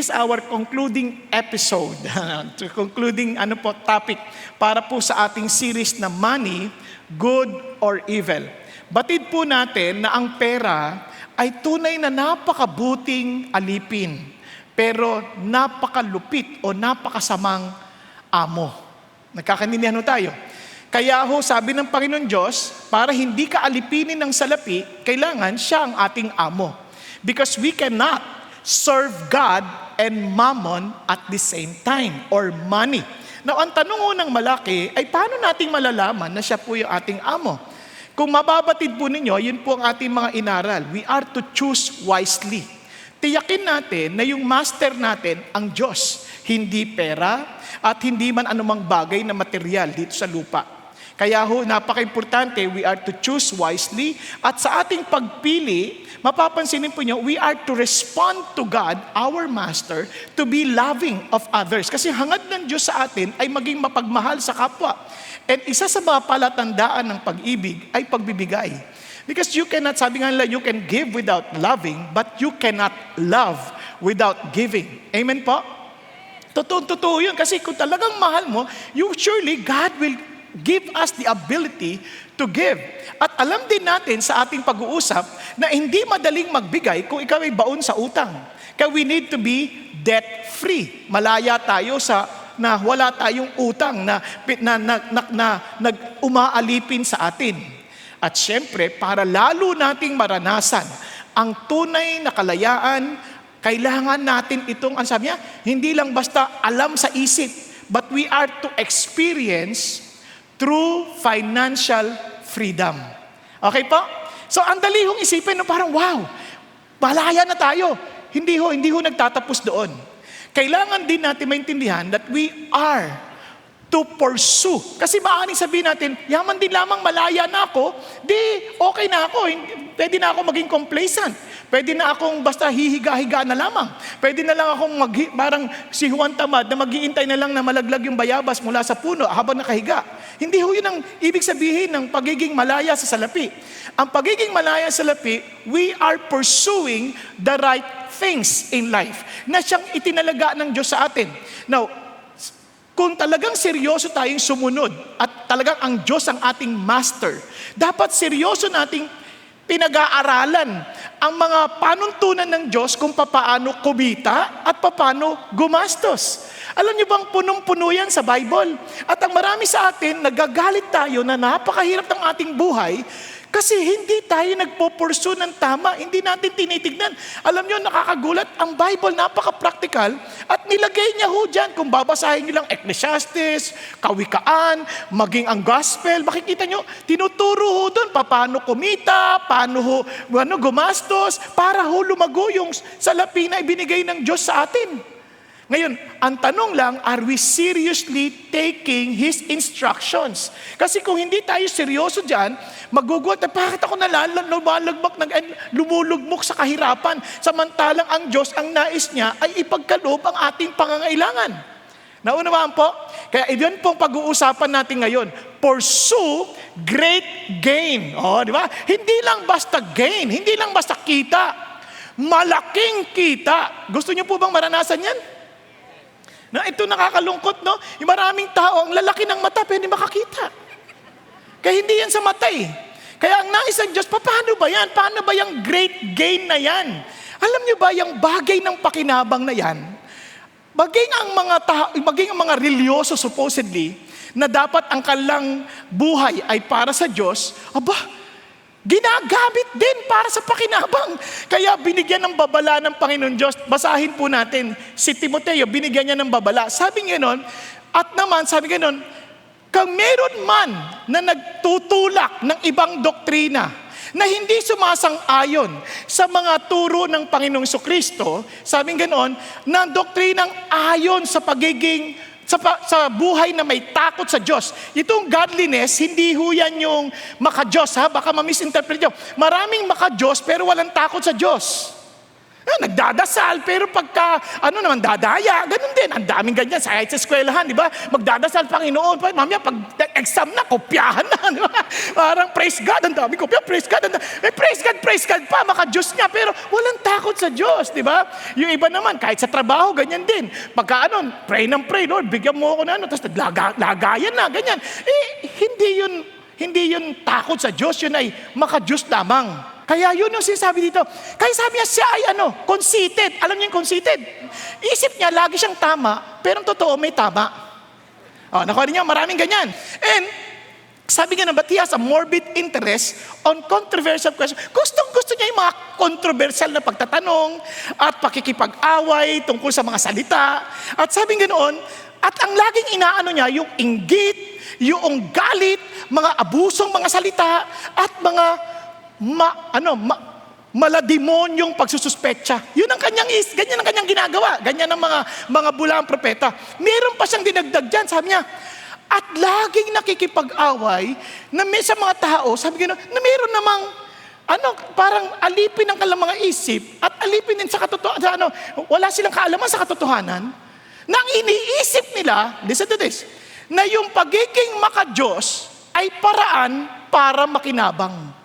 is our concluding episode, concluding topic para po sa ating series na Money, Good or Evil. Batid po natin na ang pera ay tunay na napakabuting alipin, pero napakalupit o napakasamang amo. Nagkakaintindihan tayo. Kaya sabi ng Panginoon Diyos, para hindi ka alipinin ng salapi, kailangan siya ang ating amo. Because we cannot serve God and mammon at the same time, or money. Now, ang tanong unang malaki ay paano nating malalaman na siya po yung ating amo? Kung mababatid po ninyo, yun po ang ating mga inaral. We are to choose wisely. Tiyakin natin na yung master natin ang Diyos, hindi pera at hindi man anumang bagay na material dito sa lupa. Kaya napaka-importante, we are to choose wisely at sa ating pagpili, mapapansinin po nyo, we are to respond to God, our Master, to be loving of others. Kasi hangad ng Diyos sa atin ay maging mapagmahal sa kapwa. And isa sa mga palatandaan ng pag-ibig ay pagbibigay. Because you cannot, sabi nga nila, you can give without loving, but you cannot love without giving. Amen po? Totoo yun. Kasi kung talagang mahal mo, surely God will give us the ability to give. At alam din natin sa ating pag-uusap na hindi madaling magbigay kung ikaw ay baon sa utang. Kaya we need to be debt-free. Malaya tayo na wala tayong utang na umaalipin sa atin. At syempre, para lalo nating maranasan ang tunay na kalayaan, kailangan natin itong, sabi niya, hindi lang basta alam sa isip, but we are to experience through financial freedom. Okay po? So, ang dali hong isipin, parang wow, malaya na tayo. Hindi ho nagtatapos doon. Kailangan din natin maintindihan that we are to pursue. Kasi maaaring sabihin natin, yaman din lamang malaya na ako, di okay na ako. Pwede na ako maging complacent. Pwede na akong basta hihiga-higa na lamang. Pwede na lang akong parang si Juan Tamad na mag-iintay na lang na malaglag yung bayabas mula sa puno habang nakahiga. Hindi ho yun ang ibig sabihin ng pagiging malaya sa salapi. Ang pagiging malaya sa salapi, we are pursuing the right things in life na siyang itinalaga ng Diyos sa atin. Now, kung talagang seryoso tayong sumunod at talagang ang Diyos ang ating master, dapat seryoso nating pinag-aaralan ang mga panuntunan ng Diyos kung paano kumita at paano gumastos. Alam niyo bang punong-puno yan sa Bible? At ang marami sa atin, nagagalit tayo na napakahirap ng ating buhay kasi hindi tayo nagpo-pursue ng tama, hindi natin tinitignan. Alam niyo, nakakagulat, ang Bible napaka-practical at nilagay niya dyan. Kung babasahin niyo lang Ecclesiastes, Kawikaan, maging ang Gospel, makikita niyo, tinuturo doon paano kumita, paano gumastos, para lumago yung salapi na ibinigay ng Diyos sa atin. Ngayon, ang tanong lang, are we seriously taking His instructions? Kasi kung hindi tayo seryoso dyan, magugulat na bakit ako lumulugmok sa kahirapan, samantalang ang Diyos, ang nais niya ay ipagkaloob ang ating pangangailangan. Naunawaan po? Kaya yun pong pag-uusapan natin ngayon. Pursue great gain. Di ba? Hindi lang basta gain, hindi lang basta kita. Malaking kita. Gusto niyo po bang maranasan yan? Na ito nakakalungkot, no? Yung maraming tao, ang lalaki ng mata, pwede makakita. Kaya hindi yan sa mata eh. Kaya ang nais ng Diyos, paano ba yan? Paano ba yung great gain na yan? Alam niyo ba, yung bagay ng pakinabang na yan, maging ang mga religyoso supposedly, na dapat ang kanilang buhay ay para sa Diyos, ginagamit din para sa pakinabang. Kaya binigyan ng babala ng Panginoon Diyos. Basahin po natin si Timoteo, binigyan niya ng babala. Sabi nga nun, kung meron man na nagtutulak ng ibang doktrina na hindi sumasang-ayon sa mga turo ng Panginoong Kristo, sabi nga na doktrinang ayon sa pagiging sa buhay na may takot sa Diyos. Itong godliness, hindi ho yan yung maka-Diyos, baka ma-misinterpret nyo. Maraming maka-Diyos pero walang takot sa Diyos. Nagdadasal, pero pagka, dadaya, ganun din. Ang daming ganyan, sa kahit sa eskwelahan, di ba? Magdadasal, Panginoon, mamaya pag exam na, kopyahan na, di ba? Parang praise God, ang daming kopya, praise God, praise God pa, maka-Diyos niya, pero walang takot sa Diyos, di ba? Yung iba naman, kahit sa trabaho, ganyan din. Pagka, pray ng pray, Lord, bigyan mo ako na, tapos lagayan na, ganyan. Hindi yun takot sa Diyos, yun ay maka-Diyos lamang. Kaya yun yung sinasabi dito. Kaya sabi niya, siya ay conceited. Alam niyo yung conceited? Isip niya, lagi siyang tama, pero ang totoo, may tama. Nakuha niyo, maraming ganyan. And, sabi nga na, but he has a morbid interest on controversial questions. Gusto niya yung mga controversial na pagtatanong at pakikipag-away tungkol sa mga salita. At sabi nga noon, at ang laging inaano niya, yung inggit, yung galit, mga abusong mga salita, at mga malademonyong pagsususpetsa. Ganyan ang kanyang ginagawa. Ganyan ang mga bulaang propeta. Meron pa siyang dinagdag dyan, sabi niya, at laging nakikipag-away na may sa mga tao, sabi gano'n, na meron namang parang alipin ang kanilang mga isip at alipin din sa katotohanan, wala silang kaalaman sa katotohanan, na ang iniisip nila, listen to this, na yung pagiging maka-Diyos ay paraan para makinabang.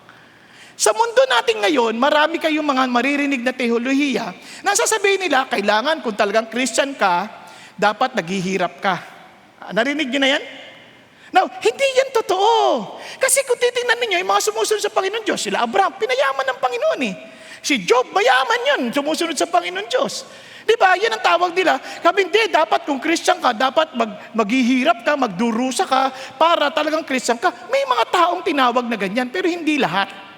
Sa mundo natin ngayon, marami kayong mga maririnig na teolohiya na sasabihin nila, kailangan kung talagang Christian ka, dapat naghihirap ka. Narinig niyo na yan? Now, hindi yan totoo. Kasi kung titingnan ninyo, yung mga sumusunod sa Panginoon Diyos, sila Abraham, pinayaman ng Panginoon eh. Si Job, mayaman yun, sumusunod sa Panginoon Diyos. Di ba? Yan ang tawag nila. Sabi, hindi, dapat kung Christian ka, dapat maghihirap ka, magdurusa ka, para talagang Christian ka. May mga taong tinawag na ganyan, pero hindi lahat.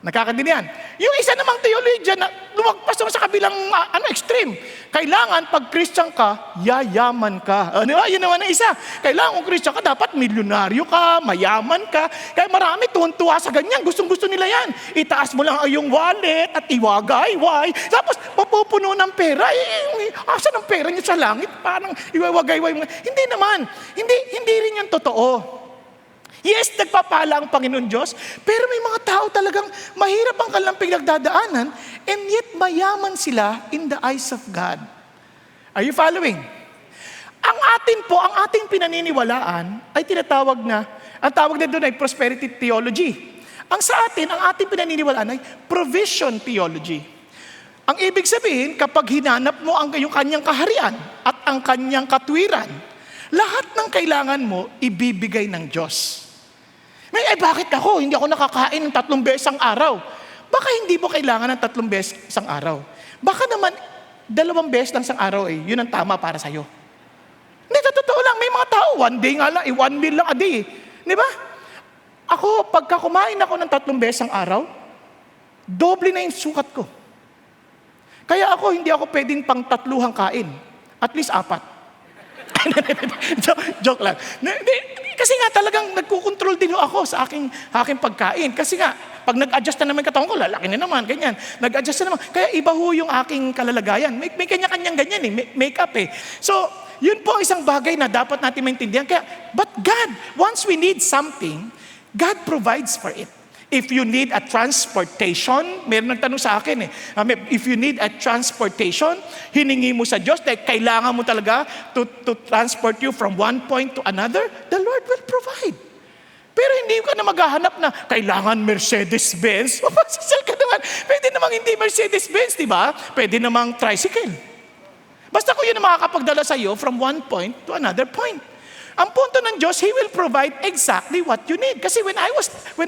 Nakakadinihan. Yung isa namang theologian na lumagpas naman sa kabilang extreme. Kailangan pag Christian ka, yayaman ka. Di ba? Yun naman ang isa. Kailangan kung Christian ka, dapat milyonaryo ka, mayaman ka. Kaya marami tuwan-tuwa sa ganyan. Gustong-gusto nila yan. Itaas mo lang yung wallet at iwagay-way. Tapos mapupuno ng pera. Asan ang pera niya sa langit? Parang iwagay-way. Hindi naman. Hindi rin yan totoo. Yes, nagpapala ang Panginoon Diyos, pero may mga tao talagang mahirap ang kanilang pinagdadaanan, and yet mayaman sila in the eyes of God. Are you following? Ang ating pinaniniwalaan ay tinatawag na, ang tawag na doon ay prosperity theology. Ang sa atin, ang ating pinaniniwalaan ay provision theology. Ang ibig sabihin, kapag hinanap mo yung kanyang kaharian at ang kanyang katwiran, lahat ng kailangan mo, ibibigay ng Diyos. Bakit ako? Hindi ako nakakain ng 3 beses ang araw. Baka hindi mo kailangan ng 3 beses isang araw. Baka naman, 2 beses lang isang araw yun ang tama para sa'yo. Hindi, totoo lang. May mga tao, 1 day nga lang, 1 meal lang a day. Di ba? Ako, pagka kumain ako ng 3 beses ang araw, doble na yung sukat ko. Kaya hindi ako pwedeng pang 3 kain. At least 4. Joke lang. Kasi nga talagang nagkukontrol din ako sa aking pagkain. Kasi nga, pag nag-adjust na naman katawan ko, lalaki na naman, ganyan. Nag-adjust na naman. Kaya iba yung aking kalalagayan. May kanya-kanyang ganyan make-up So, yun po ang isang bagay na dapat natin maintindihan. Kaya, but God, once we need something, God provides for it. If you need a transportation, meron nagtanong sa akin if you need a transportation, hiningi mo sa Diyos, kailangan mo talaga to transport you from one point to another, the Lord will provide. Pero hindi ka na maghahanap na kailangan Mercedes-Benz. Mapasasal ka naman. Pwede namang hindi Mercedes-Benz, di ba? Pwede namang tricycle. Basta kung yun na makakapagdala sa iyo from one point to another point. Ang punto ng Diyos, He will provide exactly what you need. Kasi when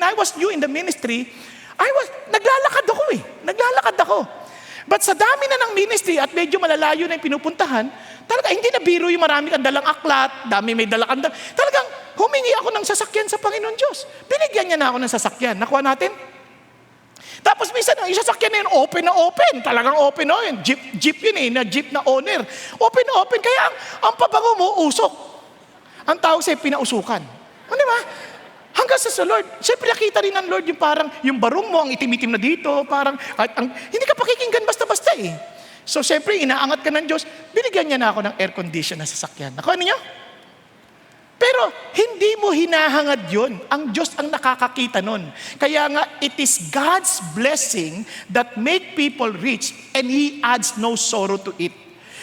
I was new in the ministry, naglalakad ako. But sa dami na ng ministry at medyo malalayo na yung pinupuntahan, talaga hindi na biro yung marami kang dalang aklat, dami may dalang talagang humingi ako ng sasakyan sa Panginoon Diyos. Binigyan niya na ako ng sasakyan. Nakuha natin? Tapos minsan, yung sasakyan na yun, open. Talagang open yun. Jeep yun jeep na owner. Open. Kaya ang pabango mo, usok. Ang tawag sa'yo, pinausukan. Di ba? Hanggang sa Lord, siyempre nakita rin ng Lord yung parang, yung barong mo, ang itim-itim na dito, parang, hindi ka pakikinggan basta-basta So siyempre, inaangat ka ng Diyos, binigyan niya na ako ng air condition na sasakyan. Nakuha niyo? Pero hindi mo hinahangad yun. Ang Diyos ang nakakakita nun. Kaya nga, it is God's blessing that make people rich and He adds no sorrow to it.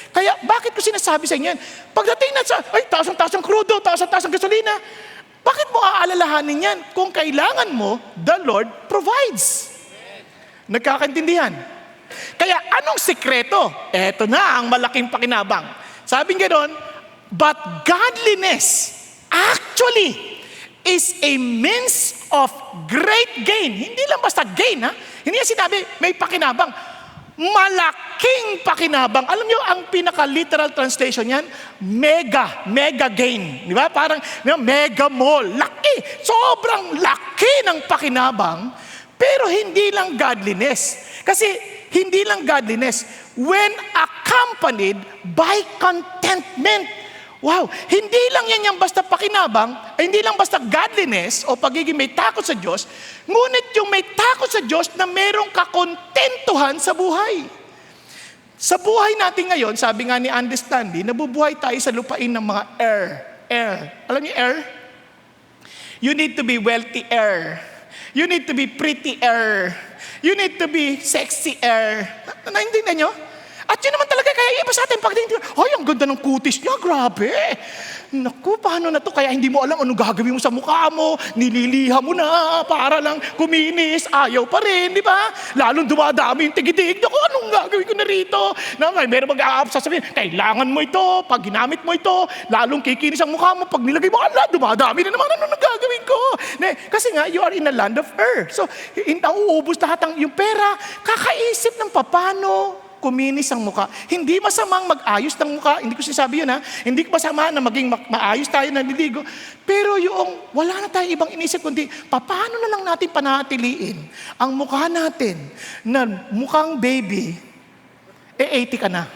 Kaya bakit ko sinasabi sa inyo yan? Pagdating na sa, taas ang krudo, taas ang gasolina, bakit mo aalalahanin yan? Kung kailangan mo, the Lord provides. Nagkakaintindihan? Kaya anong sikreto? Eto na ang malaking pakinabang. Sabi nga doon, but godliness actually is a means of great gain. Hindi lang basta gain, ha? Hindi yan sinabi, may pakinabang. Malaking pakinabang. Alam nyo, ang pinaka-literal translation yan, mega gain. Di ba? Parang mega mall. Laki. Sobrang laki ng pakinabang, pero hindi lang godliness. Kasi hindi lang godliness, when accompanied by contentment. Wow, hindi lang yan yung basta pakinabang, hindi lang basta godliness o pagiging may takot sa Diyos, ngunit yung may takot sa Diyos na merong kakontentuhan sa buhay. Sa buhay natin ngayon, sabi nga ni Andy Stanley, nabubuhay tayo sa lupain ng mga air. Alam niyo air? You need to be wealthy air. You need to be pretty air. You need to be sexy air. Naintindihan niyo? At yun naman talaga, kaya iba sa atin pagdating, ay, ang ganda ng kutis niya, grabe. Naku, paano na to? Kaya hindi mo alam anong gagawin mo sa mukha mo, nililiha mo na para lang kuminis, ayaw pa rin, di ba? Lalong dumadami yung tigidig, naku, anong gagawin ko na rito? Na, meron mag-aap sasabihin, kailangan mo ito, pag ginamit mo ito, lalong kikinis ang mukha mo, pag nilagay mo, ala, dumadami na naman, anong gagawin ko? Kasi nga, you are in a land of earth. So, nauubos lahat yung pera, kakaisip ng papano kuminis ang mukha. Hindi masamang mag-ayos ng mukha. Hindi ko sinasabi yun, ha? Hindi ko masama na maging maayos tayo na naliligo. Pero yung wala na tayo ibang inisip kundi, paano na lang natin panatiliin ang mukha natin na mukhang baby, 80 ka na.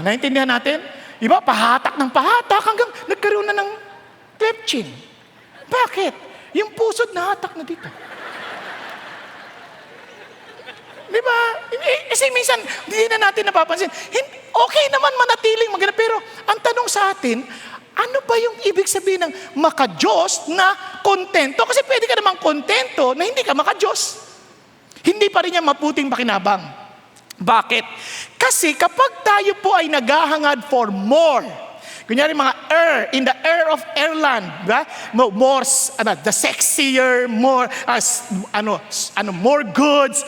Naintindihan natin? Iba, pahatak ng pahatak hanggang nagkaroon na ng cleft chin. Bakit? Yung pusod na hatak na dito. Di ba? Kasi minsan, hindi na natin napapansin. Okay naman manatiling maganda, pero ang tanong sa atin, ano ba yung ibig sabihin ng maka-Diyos na kontento? Kasi pwede ka namang kontento na hindi ka maka-Diyos. Hindi pa rin yan maputing pakinabang. Bakit? Kasi kapag tayo po ay naghahangad for more, kunyari mga in the air of airland, diba? More, the sexier, more, more goods.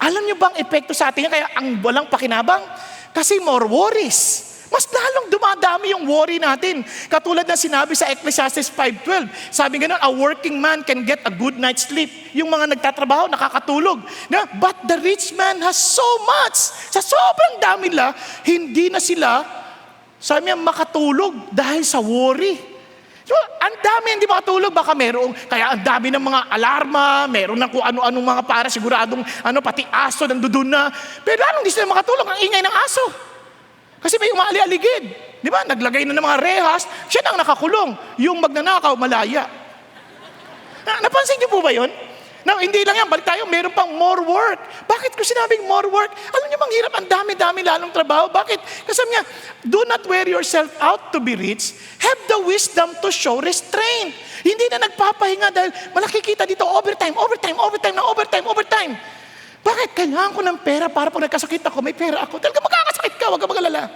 Alam niyo bang epekto sa atin? Kaya ang walang pakinabang? Kasi more worries. Mas lalong dumadami yung worry natin. Katulad na sinabi sa Ecclesiastes 5:12. Sabi gano'n, a working man can get a good night's sleep. Yung mga nagtatrabaho, nakakatulog. But the rich man has so much. Sa sobrang dami nila, hindi na sila, sabi niya, makatulog dahil sa worry. So, ang dami hindi makatulog, baka merong, kaya ang dami ng mga alarma, meron ng kung ano-anong mga para, siguradong, pati aso nandun na. Pero lalong di sila makatulog, ang ingay ng aso. Kasi may umaali-aligid. Di ba? Naglagay na ng mga rehas, siya na ang nakakulong. Yung magnanakaw, malaya. Napansin niyo po ba yun? Now, hindi lang yan, balik tayo, meron pang more work. Bakit ko sinabing more work? Alam niyo bang hirap, ang dami-dami lalong trabaho. Bakit? Kasi niya, do not wear yourself out to be rich. Have the wisdom to show restraint. Hindi na nagpapahinga dahil malaki kita dito, overtime. Bakit? Kailangan ko ng pera para pag nagkasakit ako, may pera ako. Talaga magkakasakit ka, huwag ka mag-alala.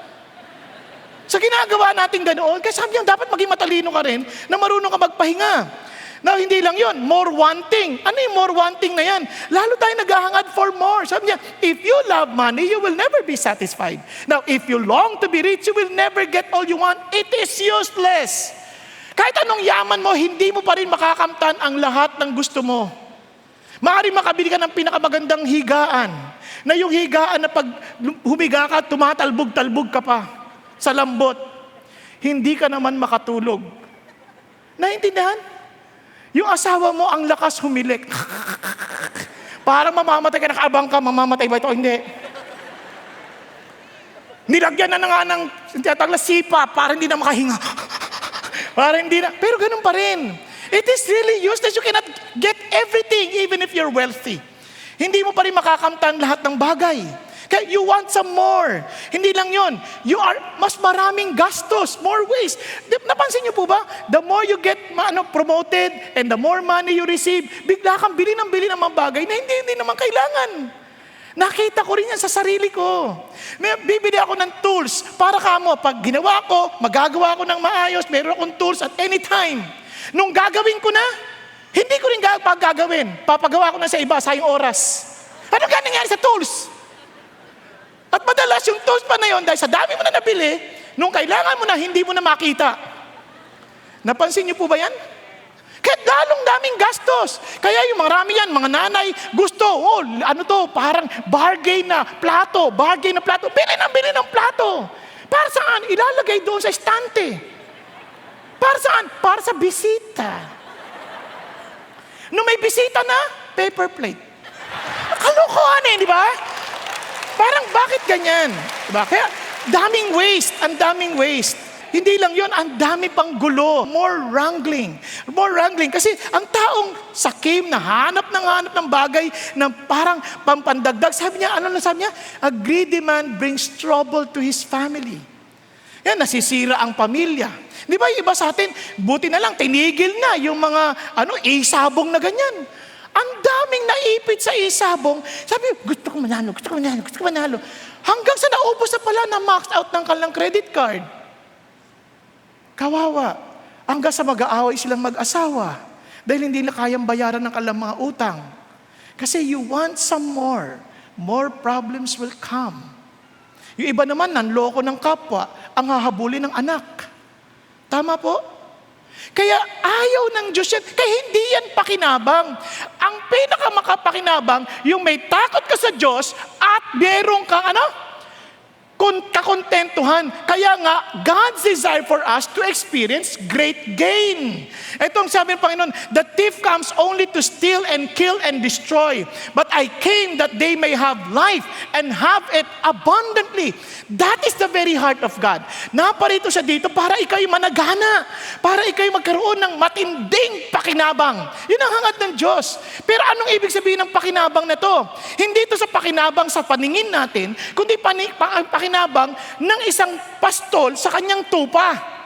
Sa ginagawa natin ganoon, kasi sabi niya, dapat maging matalino ka rin na marunong ka magpahinga. Now, hindi lang yun, more wanting. Ano yung more wanting na yan? Lalo tayo naghahangad for more. Sabi niya, if you love money, you will never be satisfied. Now, if you long to be rich, you will never get all you want. It is useless. Kahit anong yaman mo, hindi mo pa rin makakamtan ang lahat ng gusto mo. Maaaring makabili ka ng pinakamagandang higaan, na yung higaan na pag humiga ka, tumatalbog-talbog ka pa sa lambot. Hindi ka naman makatulog. Naintindihan? Yung asawa mo, ang lakas humilik. Parang mamamatay ka, nakaabang ka, mamamatay ba ito? Hindi. Nilagyan na nga ng sipa para hindi na makahinga. Para hindi na, pero ganun pa rin. It is really useless. You cannot get everything even if you're wealthy. Hindi mo pa rin makakamtan lahat ng bagay. Kaya you want some more. Hindi lang yon. Mas maraming gastos, more ways. Napansin niyo po ba? The more you get promoted and the more money you receive, bigla kang bili ng mga bagay na hindi naman kailangan. Nakita ko rin yan sa sarili ko. Bibili ako ng tools para kamo. Pag ginawa ko, magagawa ko ng maayos, meron akong tools at any time. Nung gagawin ko na, hindi ko rin gagawin. Papagawa ko na sa iba, sayang oras. Ano nangyari sa tools? At madalas yung tools pa na yun, dahil sa dami mo na nabili, nung kailangan mo na, hindi mo na makita. Napansin niyo po ba yan? Kaya lalong daming gastos. Kaya yung marami yan, mga nanay, gusto, parang bargain na plato. Bili ng plato. Para saan? Ilalagay doon sa estante. Para saan? Para sa bisita. Nung may bisita na, paper plate. Kalokohan di ba? Parang bakit ganyan? Diba? Kaya daming waste. Hindi lang yon, ang dami pang gulo. More wrangling. Kasi ang taong sakim na hanap ng bagay na parang pampandagdag. Sabi niya? A greedy man brings trouble to his family. Yan, nasisira ang pamilya. Di ba iba sa atin, buti na lang, tinigil na yung mga isabong na ganyan. Ang daming naipit sa isabong. Sabi, gusto ko manalo. Hanggang sa naubos na pala na max out ng kanilang credit card. Kawawa. Hanggang sa mag-aaway silang mag-asawa. Dahil hindi na kayang bayaran ng kanilang mga utang. Kasi you want some more. More problems will come. Yung iba naman, nanloko ng kapwa, ang hahabulin ng anak. Tama po? Kaya ayaw ng Diyos yan. Kaya hindi yan pakinabang. Ang pinakamakappakinabang, yung may takot ka sa Diyos at meron kang kakontentuhan. Kaya nga, God's desire for us to experience great gain. Ito ang sabi ng Panginoon, the thief comes only to steal and kill and destroy. But I came that they may have life and have it abundantly. That is the very heart of God. Naparito siya dito para ikaw'y managana. Para ikaw'y magkaroon ng matinding pakinabang. Yun ang hangad ng Diyos. Pero anong ibig sabihin ng pakinabang na to? Hindi ito sa pakinabang sa paningin natin, kundi pakinabang ng isang pastol sa kanyang tupa.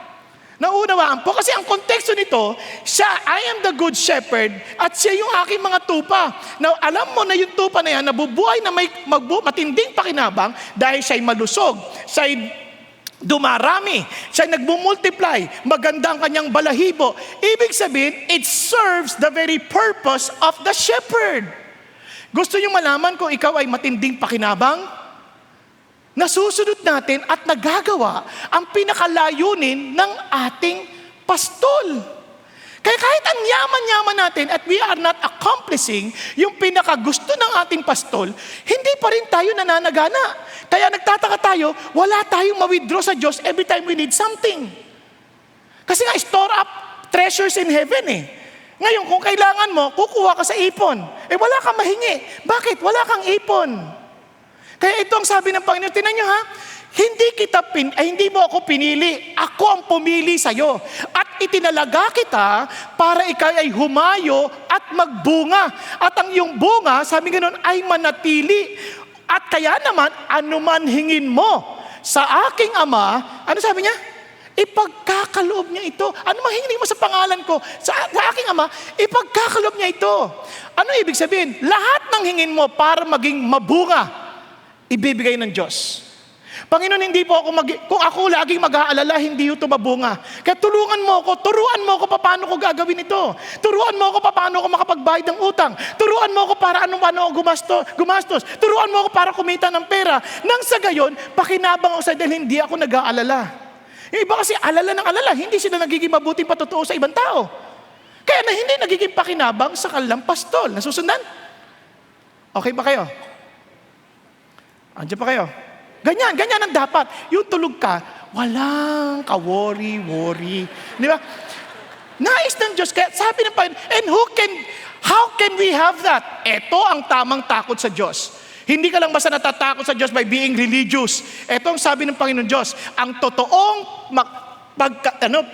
Naunawaan po kasi ang konteksto nito, I am the good shepherd at siya yung aking mga tupa. Now, alam mo na yung tupa na yan, nabubuhay na may matinding pakinabang dahil siya'y malusog, siya'y dumarami, siya'y nagbumultiply, maganda ang kanyang balahibo. Ibig sabihin, it serves the very purpose of the shepherd. Gusto niyo malaman kung ikaw ay matinding pakinabang? Nasusunod natin at nagagawa ang pinakalayunin ng ating pastol. Kaya kahit ang yaman-yaman natin at we are not accomplishing yung pinakagusto ng ating pastol, hindi pa rin tayo nananagana. Kaya nagtataka tayo, wala tayong ma-withdraw sa Diyos every time we need something. Kasi nga, store up treasures in heaven Ngayon, kung kailangan mo, kukuha ka sa ipon. Wala kang mahingi. Bakit? Wala kang ipon. Kaya ito ang sabi ng Panginoon, tinan nyo hindi mo ako pinili, ako ang pumili sa'yo. At itinalaga kita para ikaw ay humayo at magbunga. At ang iyong bunga, sabi ganoon, ay manatili. At kaya naman, anuman hingin mo sa aking Ama, ano sabi niya? Ipagkakaloob niya ito. Ano hingin mo sa pangalan ko? Sa aking Ama, ipagkakaloob niya ito. Ano ibig sabihin? Lahat ng hingin mo para maging mabunga, ibibigay ng Diyos. Panginoon, hindi po ako kung ako laging mag-aalala, hindi ito mabunga. Kaya turuan mo ako paano ko gagawin ito. Turuan mo ako paano ko makapagbayad ng utang. Turuan mo ako para paano ako gumastos. Turuan mo ako para kumita ng pera. Nang sa gayon, pakinabang ako sa dahil hindi ako nag-aalala. Yung iba kasi alala ng alala, hindi sila nagiging mabuting patotoo sa ibang tao. Kaya hindi nagiging pakinabang sa kanilang pastol. Nasusundan? Okay ba kayo? Andiyan pa kayo? Ganyan ang dapat. Yung tulog ka, walang ka-worry. Di ba? Nais ng Diyos. Kaya sabi ng Panginoon, and how can we have that? Ito ang tamang takot sa Diyos. Hindi ka lang basta natatakot sa Diyos by being religious. Ito ang sabi ng Panginoon Diyos. Ang totoong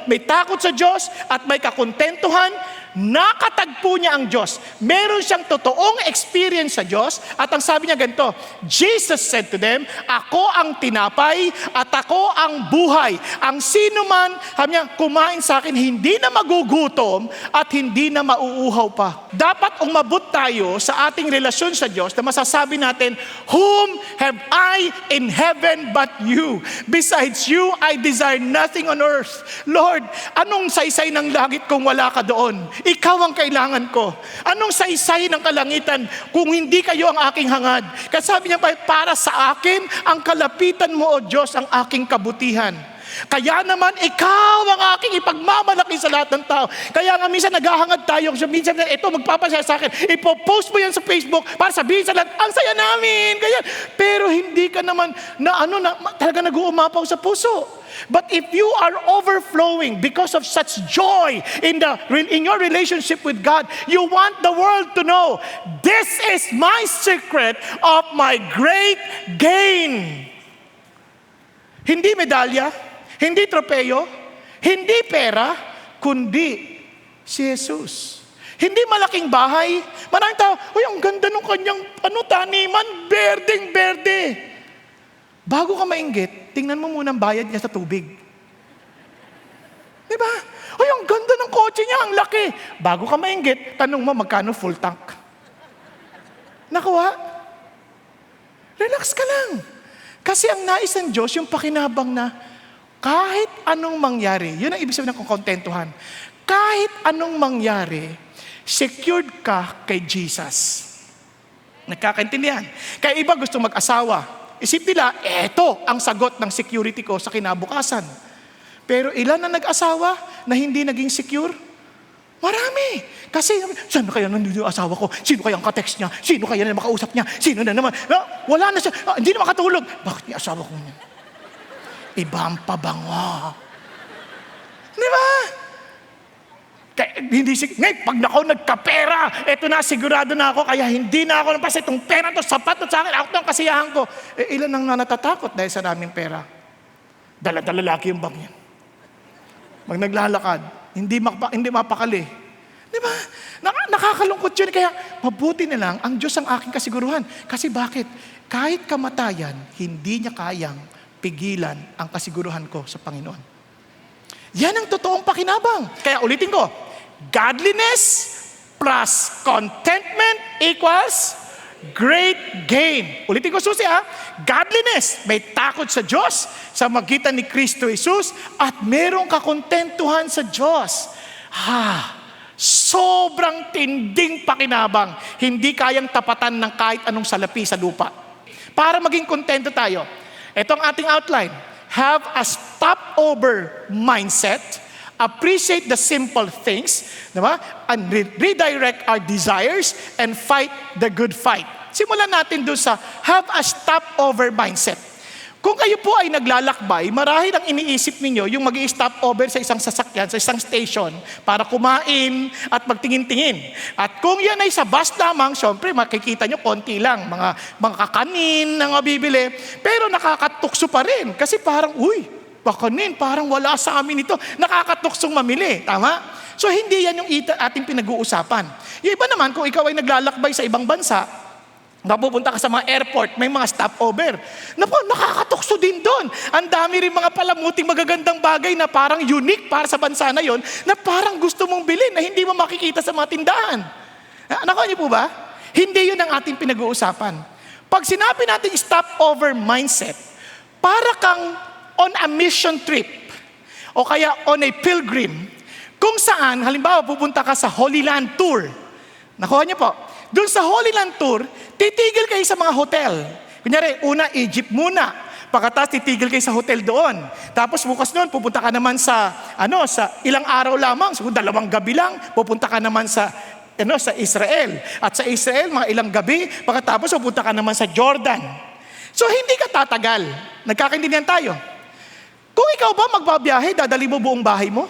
may takot sa Diyos at may kakontentuhan, nakatagpo niya ang Diyos. Meron siyang totoong experience sa Diyos at ang sabi niya ganito, Jesus said to them, ako ang tinapay at ako ang buhay. Ang sino man, sabi niya, kumain sa akin, hindi na magugutom at hindi na mauuhaw pa. Dapat umabot tayo sa ating relasyon sa Diyos na masasabi natin, whom have I in heaven but you? Besides you, I desire nothing on earth. Lord, anong saysay ng langit kung wala ka doon? Ikaw ang kailangan ko. Anong saysay ng kalangitan kung hindi kayo ang aking hangad? Kasi sabi niya, para sa akin, ang kalapitan mo, O Diyos, ang aking kabutihan. Kaya naman, ikaw ang aking ipagmamalaki sa lahat ng tao. Kaya nga minsan naghahangad tayo. Minsan, ito magpapasaya sa akin. Ipopost mo yan sa Facebook para sabihin sa lahat, ang saya namin. Kaya, pero hindi ka naman talaga nag-uumapaw sa puso. But if you are overflowing because of such joy in your relationship with God, you want the world to know, this is my secret of my great gain. Hindi medalya, hindi tropeyo, hindi pera, kundi si Jesus. Hindi malaking bahay. Maraming tao, ang ganda ng kanyang taniman, berdeng-berde. Bago ka mainggit, tingnan mo muna ang bayad niya sa tubig. Diba? Ang ganda ng kotse niya, ang laki. Bago ka mainggit, tanong mo magkano full tank. Nakuha? Relax ka lang. Kasi ang nais ng Diyos, yung pakinabang na kahit anong mangyari, yun ang ibig sabihin ng kontentuhan. Kahit anong mangyari, secured ka kay Jesus. Nagkakaintindihan? Kaya iba gusto mag-asawa. Isip nila, eto ang sagot ng security ko sa kinabukasan. Pero ilan na nag-asawa na hindi naging secure? Marami. Kasi, saan kaya nandito yung asawa ko? Sino kaya ang ka-text niya? Sino kaya na makausap niya? Sino na naman? Wala na siya. Hindi na makatulog. Bakit yung asawa ko niya? Iba ang pabango. Di ba? Ngayon, pag ako nagkapera, eto na, sigurado na ako, kaya hindi na ako napasa itong pera to, sapat to sa akin, ako ang kasiyahan ko. Ilan ang natatakot dahil sa daming pera? Dala-dala laki yung bag niya. Pag naglalakad, hindi mapakali. Di ba? Nakakalungkot yun. Kaya mabuti na lang, ang Diyos ang aking kasiguruhan. Kasi bakit? Kahit kamatayan, hindi niya kayang pigilan ang kasiguruhan ko sa Panginoon. Yan ang totoong pakinabang. Kaya ulitin ko, godliness plus contentment equals great gain. Ulitin ko susi godliness, may takot sa Diyos sa magitan ni Kristo Jesus at merong kakontentuhan sa Diyos. Sobrang tinding pakinabang, hindi kayang tapatan ng kahit anong salapi sa lupa. Para maging kontento tayo, ito ang ating outline. Have a stopover mindset, appreciate the simple things, diba? And redirect our desires and fight the good fight. Simulan natin doon sa have a stopover mindset. Kung kayo po ay naglalakbay, marahil ang iniisip ninyo yung mag-i-stopover sa isang sasakyan, sa isang station para kumain at magtingin-tingin. At kung yan ay sa bus lamang, syempre makikita nyo konti lang, mga kakanin na mabibili. Pero nakakatukso pa rin kasi parang, kakanin, parang wala sa amin ito. Nakakatuksong mamili, tama? So hindi yan yung ating pinag-uusapan. Yung iba naman, kung ikaw ay naglalakbay sa ibang bansa, napupunta ka sa mga airport, may mga stopover. Nakakatukso din doon. Ang dami rin mga palamuting magagandang bagay na parang unique para sa bansa na yon, na parang gusto mong bilhin na hindi mo makikita sa mga tindahan. Nakuha niyo po ba? Hindi yun ang ating pinag-uusapan. Pag sinabi natin stopover mindset, para kang on a mission trip o kaya on a pilgrim, kung saan, halimbawa, pupunta ka sa Holy Land Tour. Nakuha niyo po? Doon sa Holy Land Tour, titigil kayo sa mga hotel. Kunyari, una, Egypt muna. Pagkatapos, titigil kayo sa hotel doon. Tapos, bukas noon, pupunta ka naman sa ilang araw lamang. So, 2 gabi lang, pupunta ka naman sa Israel. At sa Israel, mga ilang gabi. Pagkatapos, pupunta ka naman sa Jordan. So, hindi ka tatagal. Nagkakaintindihan tayo. Kung ikaw ba magbabiyahe, dadali mo buong bahay mo?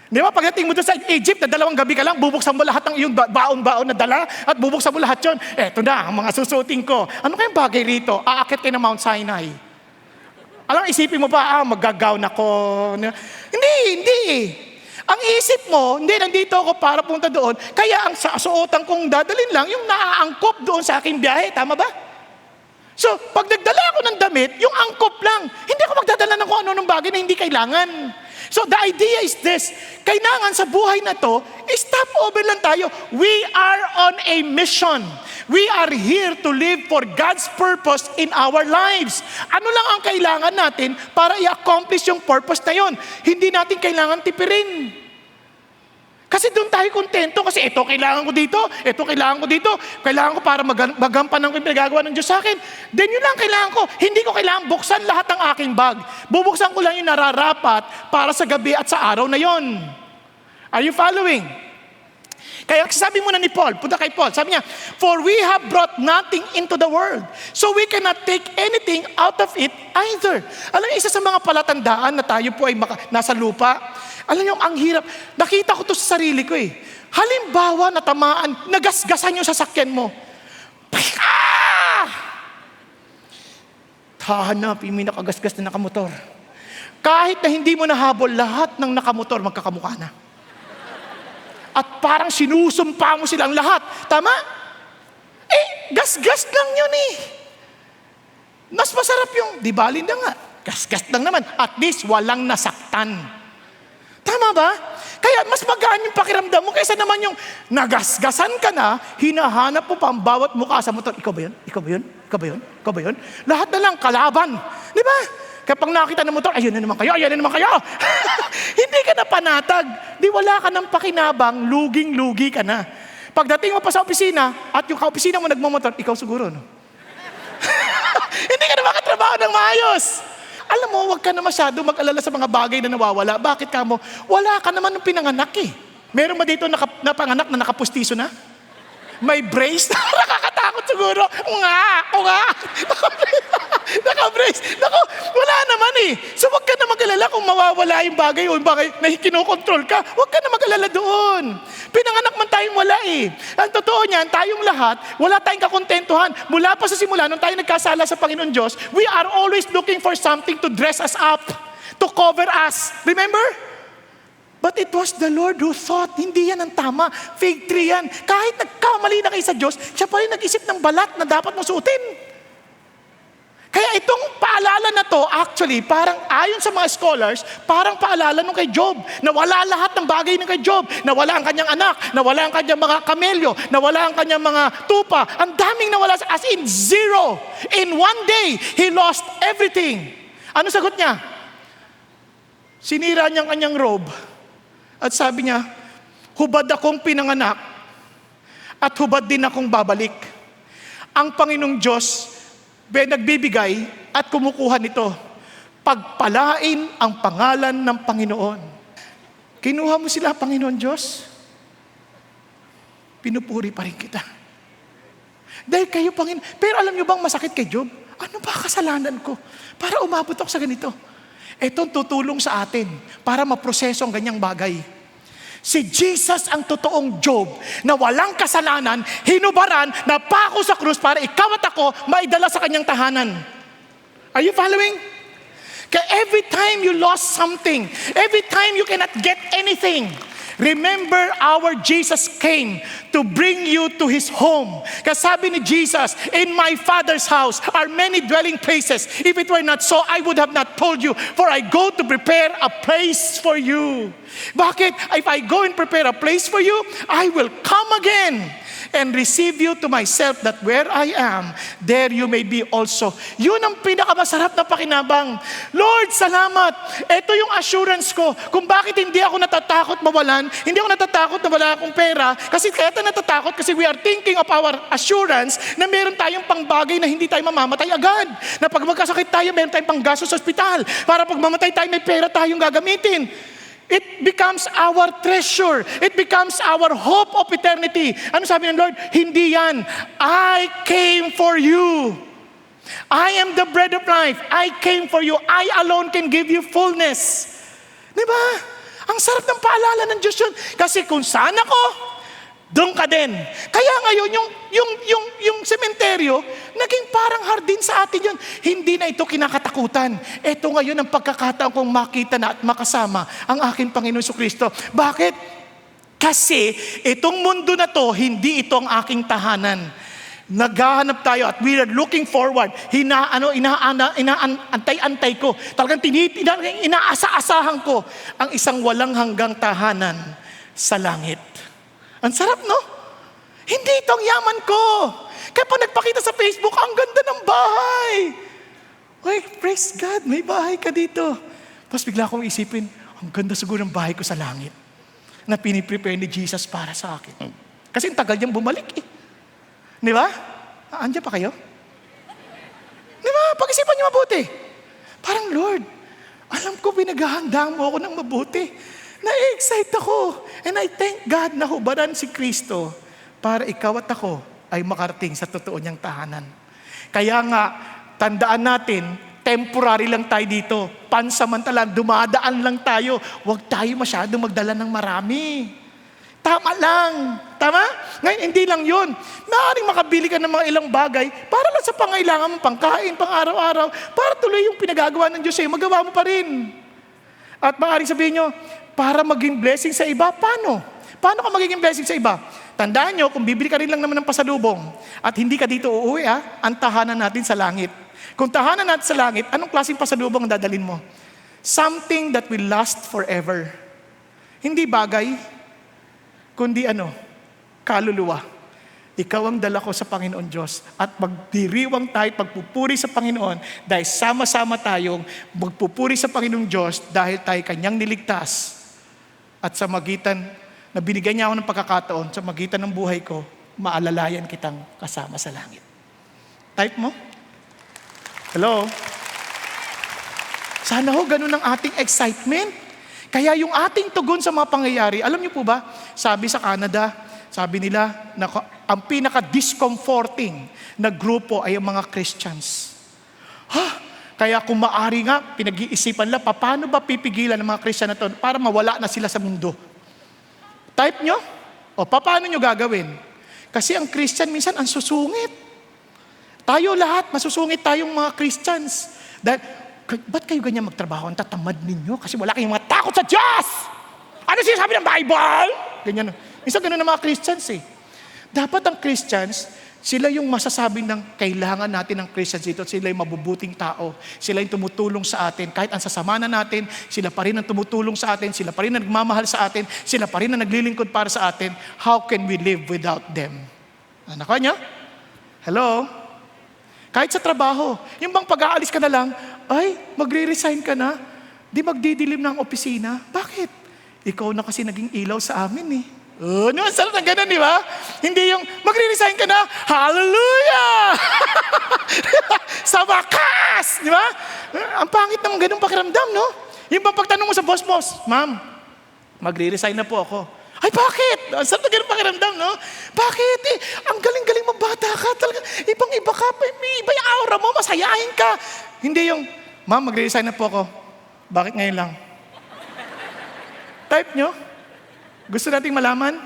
Di ba, pagdating mo doon sa Egypt, na 2 gabi ka lang, bubuksan mo lahat ng iyong baon-baon na dala at bubuksan mo lahat yun. Eto na, ang mga susuting ko. Ano kayang bagay rito? Aakit kayo ng Mount Sinai. Alam, isipin mo pa, mag-gown ako. Hindi. Ang isip mo, hindi, nandito ako para punta doon, kaya ang suotan kong dadalin lang, yung naaangkop doon sa aking biyahe. Tama ba? So, pag nagdala ako ng damit, yung angkop lang. Hindi ako magdadala ng kung ano ng bagay na hindi kailangan. So, the idea is this. Kailangan sa buhay na to, stop over lang tayo. We are on a mission. We are here to live for God's purpose in our lives. Ano lang ang kailangan natin para i-accomplish yung purpose na yon? Hindi natin kailangan tipirin. Kasi doon tayo kontento kasi ito kailangan ko dito, ito kailangan ko dito, kailangan ko para magampanan ko yung pinagagawa ng Diyos sa akin. Then yun lang kailangan ko. Hindi ko kailangan buksan lahat ng aking bag. Bubuksan ko lang yung nararapat para sa gabi at sa araw na yon. Are you following? Kaya sabi muna ni Paul, punta kay Paul, sabi niya, for we have brought nothing into the world, so we cannot take anything out of it either. Alam niyo, isa sa mga palatandaan na tayo po ay nasa lupa, alam niyo, ang hirap. Nakita ko to sa sarili ko eh. Halimbawa, natamaan, nagasgasan yung sasakyan mo. Hahanapin mo yung nakagasgas na nakamotor. Kahit na hindi mo nahabol, lahat ng nakamotor magkakamukha na. At parang sinusumpa mo silang lahat. Tama? Gasgas lang yun eh. Mas masarap yung, di bali na nga, gasgas lang naman. At least walang nasaktan. Tama ba? Kaya mas magaan yung pakiramdam mo kaysa naman yung nagasgasan ka na, hinahanap mo pa ang bawat mukha sa motor. Ikaw ba yun? Ikaw ba yun? Ikaw ba yun? Ikaw ba yun? Lahat na lang kalaban. Di ba? Kapag nakita ng motor, ayun na naman kayo, ayun na naman kayo. Hindi ka na panatag. Di wala ka ng pakinabang, luging-lugi ka na. Pagdating mo pa sa opisina, at yung kaopisina mo nagmamotor, ikaw siguro, no? Hindi ka na makatrabaho ng maayos. Alam mo, huwag ka na masyado mag-alala sa mga bagay na nawawala. Bakit ka mo? Wala ka naman ng pinanganak eh. Meron ba dito napanganak na nakapustiso na? May brace? Nakakatakot siguro. O nga. Naka-brace. Naku, wala naman eh. So huwag ka na mag-alala kung mawawala yung bagay o yung bagay na kinokontrol ka. Huwag ka na mag-alala doon. Pinanganak man tayong wala eh. Ang totoo niyan, tayong lahat, wala tayong kakontentuhan. Mula pa sa simula, nung tayo nagkasala sa Panginoon Diyos, we are always looking for something to dress us up, to cover us. Remember? But it was the Lord who thought, hindi yan ang tama. Fig tree yan. Kahit nagkamali na kayo sa Diyos, siya pa rin nag-isip ng balat na dapat mo suotin. Kaya itong paalala na to, actually, parang ayon sa mga scholars, parang paalala nung kay Job. Nawala lahat ng bagay ng kay Job. Nawala ang kanyang anak, nawala ang kanyang mga kamelyo, nawala ang kanyang mga tupa. Ang daming nawala, as in zero. In one day, he lost everything. Ano sagot niya? Sinira niya ang kanyang robe. At sabi niya, hubad akong pinanganak at hubad din akong babalik. Ang Panginoong Diyos, nagbibigay at kumukuha nito. Pagpalain ang pangalan ng Panginoon. Kinuha mo sila, Panginoon Diyos, pinupuri pa rin kita. Dahil kayo, Panginoon. Pero alam niyo bang masakit kay Job? Ano ba kasalanan ko? Para umabot ako sa ganito. Itong tutulong sa atin para maproseso ang ganyang bagay. Si Jesus ang totoong Job na walang kasalanan, hinubaran, napako sa krus para ikaw at ako maidala sa kanyang tahanan. Are you following? Kaya every time you lost something, every time you cannot get anything, remember our Jesus came to bring you to His home. Kasi sabi ni Jesus, in my Father's house are many dwelling places. If it were not so, I would have not told you, for I go to prepare a place for you. Bakit? If I go and prepare a place for you, I will come again and receive you to myself, that where I am, there you may be also. Yun ang pinakamasarap na pakinabang. Lord, salamat. Ito yung assurance ko kung bakit hindi ako natatakot mawalan, hindi ako natatakot na wala akong pera, kasi kaya tayo natatakot kasi we are thinking of our assurance na meron tayong pangbagay na hindi tayo mamamatay agad. Na pag magkasakit tayo, meron tayong panggastos sa ospital. Para pag mamatay tayo, may pera tayong gagamitin. It becomes our treasure. It becomes our hope of eternity. Ano sabi ng Lord? Hindi yan. I came for you. I am the bread of life. I came for you. I alone can give you fullness. Diba? Ang sarap ng paalala ng Diyos yun. Kasi kung saan ako, doon ka din. Kaya ngayon, yung sementeryo, naging parang hardin sa atin yun. Hindi na ito kinakatakutan. Ito ngayon ang pagkakataon kong makita na at makasama ang aking Panginoon Jesucristo. Bakit? Kasi itong mundo na to, hindi ito ang aking tahanan. Naghahanap tayo at we are looking forward. Inaantay-antay ko. Talagang inaasa-asahan ko ang isang walang hanggang tahanan sa langit. Ang sarap, no? Hindi itong yaman ko. Kaya pag nagpakita sa Facebook, ang ganda ng bahay. Ay, praise God, may bahay ka dito. Tapos bigla akong isipin, ang ganda siguro ng bahay ko sa langit na piniprepare ni Jesus para sa akin. Kasi ang tagal niyang bumalik eh. Di ba? Andiyan pa kayo? Di ba? Pag-isipan niyo mabuti. Parang, Lord, alam ko pinaghahanda mo ako ng mabuti. Na-excite ako. And I thank God na hubaran si Kristo para ikaw at ako ay makarating sa totoo niyang tahanan. Kaya nga, tandaan natin, temporary lang tayo dito. Pansamantala, dumadaan lang tayo. Huwag tayo masyado magdala ng marami. Tama lang. Tama? Ngayon, hindi lang yun. Maaaring makabili ka ng mga ilang bagay para lang sa pangailangan mo, pangkain, pang araw-araw, para tuloy yung pinagagawa ng Diyos sa'yo, magawa mo pa rin. At maaaring sabihin nyo, para maging blessing sa iba, paano? Paano ka magiging blessing sa iba? Tandaan nyo, kung bibili ka rin lang naman ng pasalubong at hindi ka dito uuwi, ang tahanan natin sa langit. Kung tahanan natin sa langit, anong klaseng pasalubong ang dadalhin mo? Something that will last forever. Hindi bagay, kundi kaluluwa. Ikaw ang dala ko sa Panginoon Diyos at magdiriwang tayo, pagpupuri sa Panginoon dahil sama-sama tayong magpupuri sa Panginoong Diyos dahil tayo Kanyang niligtas at sa magitan na binigyan niya ako ng pagkakataon sa magitan ng buhay ko, maalalayan kitang kasama sa langit. Type mo? Hello? Sana ho, ganun ang ating excitement. Kaya yung ating tugon sa mga pangyayari, alam niyo po ba, sabi sa Canada, sabi nila, na ang pinaka-discomforting na grupo ay ang mga Christians. Kaya kung maari nga, pinag-iisipan nila, paano ba pipigilan ng mga Christian na to para mawala na sila sa mundo? Type nyo? O paano nyo gagawin? Kasi ang Christian minsan ang susungit. Tayo lahat, masusungit tayong mga Christians. Dahil, ba't kayo ganyan magtrabaho? Ang tatamad ninyo kasi wala kayong mga takot sa Diyos! Ano sinasabi ng Bible? Ganyan. Minsan ganun ng mga Christians eh. Dapat ang Christians, sila yung masasabing ng kailangan natin ng Christians dito. Sila yung mabubuting tao. Sila yung tumutulong sa atin. Kahit ang sasama na natin, sila pa rin ang tumutulong sa atin. Sila pa rin ang nagmamahal sa atin. Sila pa rin ang naglilingkod para sa atin. How can we live without them? Anak ko niya? Hello? Kahit sa trabaho, yung bang pag-aalis ka na lang, ay, magre-resign ka na. Di magdidilim ng opisina. Bakit? Ikaw na kasi naging ilaw sa amin eh. Ang sarap ng ganun, di ba? Hindi yung magre-resign ka na, hallelujah! Sa wakas! Di ba? Ang pangit naman ganun pakiramdam, no? Yung bang pagtanong mo sa boss, ma'am, magre-resign na po ako. Ay, bakit? Ang sarap ng ganun pakiramdam, no? Bakit? Ang galing-galing mo, bata ka. Talaga, ibang-iba ka. May iba yung aura mo, masayahin ka. Hindi yung, ma'am, magre-resign na po ako. Bakit ngayon lang? Type nyo. Gusto nating malaman?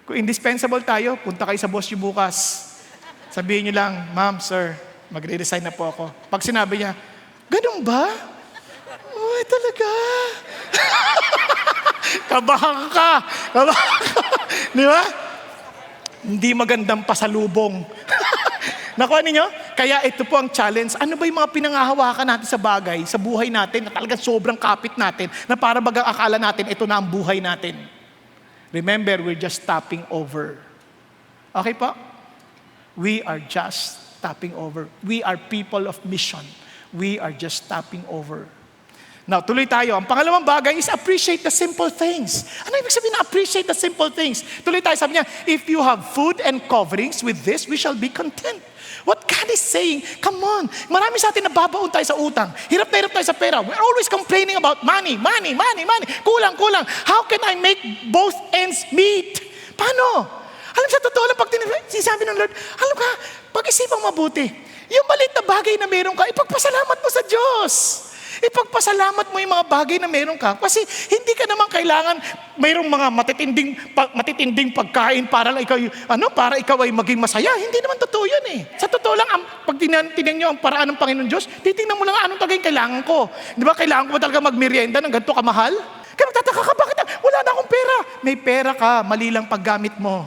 Kung indispensable tayo, punta kayo sa boss nyo bukas. Sabihin nyo lang, ma'am, sir, magre-resign na po ako. Pag sinabi niya, ganun ba? Uy, talaga. Kabahan ka. Di ba? Hindi magandang pasalubong. Nakuha ninyo? Kaya ito po ang challenge. Ano ba yung mga pinangahawakan natin sa bagay, sa buhay natin, na talagang sobrang kapit natin, na para bagang akala natin, ito na ang buhay natin. Remember, we're just stopping over. Okay po? We are just stopping over. We are people of mission. We are just stopping over. Now, tuloy tayo. Ang pangalawang bagay is appreciate the simple things. Ano ibig sabihin na appreciate the simple things? Tuloy tayo, sabi niya, if you have food and coverings, with this, we shall be content. What God is saying, come on, marami sa atin nababaon tayo sa utang. Hirap na hirap tayo sa pera. We're always complaining about money. Kulang. How can I make both ends meet? Paano? Alam sa totoo lang, pag sinasabi ng Lord, alam ka, pag-isipang mabuti, yung maliit na bagay na meron ka, ipagpasalamat mo sa Diyos. Ipagpasalamat mo yung mga bagay na meron ka. Kasi hindi ka naman kailangan mayroong mga matitinding pagkain para ikaw ay maging masaya. Hindi naman totoo yun eh. Sa totoo lang, pag tinignan nyo ang paraan ng Panginoon Diyos, titingnan mo lang anong talagang kailangan ko. Di ba, kailangan ko ba talaga magmerienda ng ganito kamahal? Kaya magtataka ka, bakit wala na akong pera? May pera ka, mali lang paggamit mo.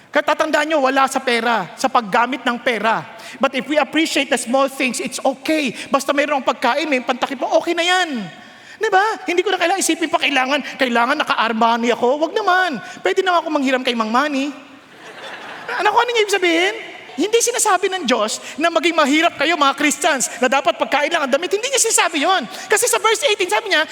Kaya tatandaan nyo, wala sa pera, sa paggamit ng pera. But if we appreciate the small things, it's okay. Basta mayroong pagkain, may pantakip mo, okay na yan. Diba? Hindi ko na kailangan isipin pa, kailangan naka-Armani ako. Wag naman. Pwede naman ako manghiram kay Mang Manny. Ano niyo ibig sabihin? Hindi sinasabi ng Diyos na maging mahirap kayo mga Christians, na dapat pagkain lang ang damit. Hindi niya sinasabi yon. Kasi sa verse 18, sabi niya,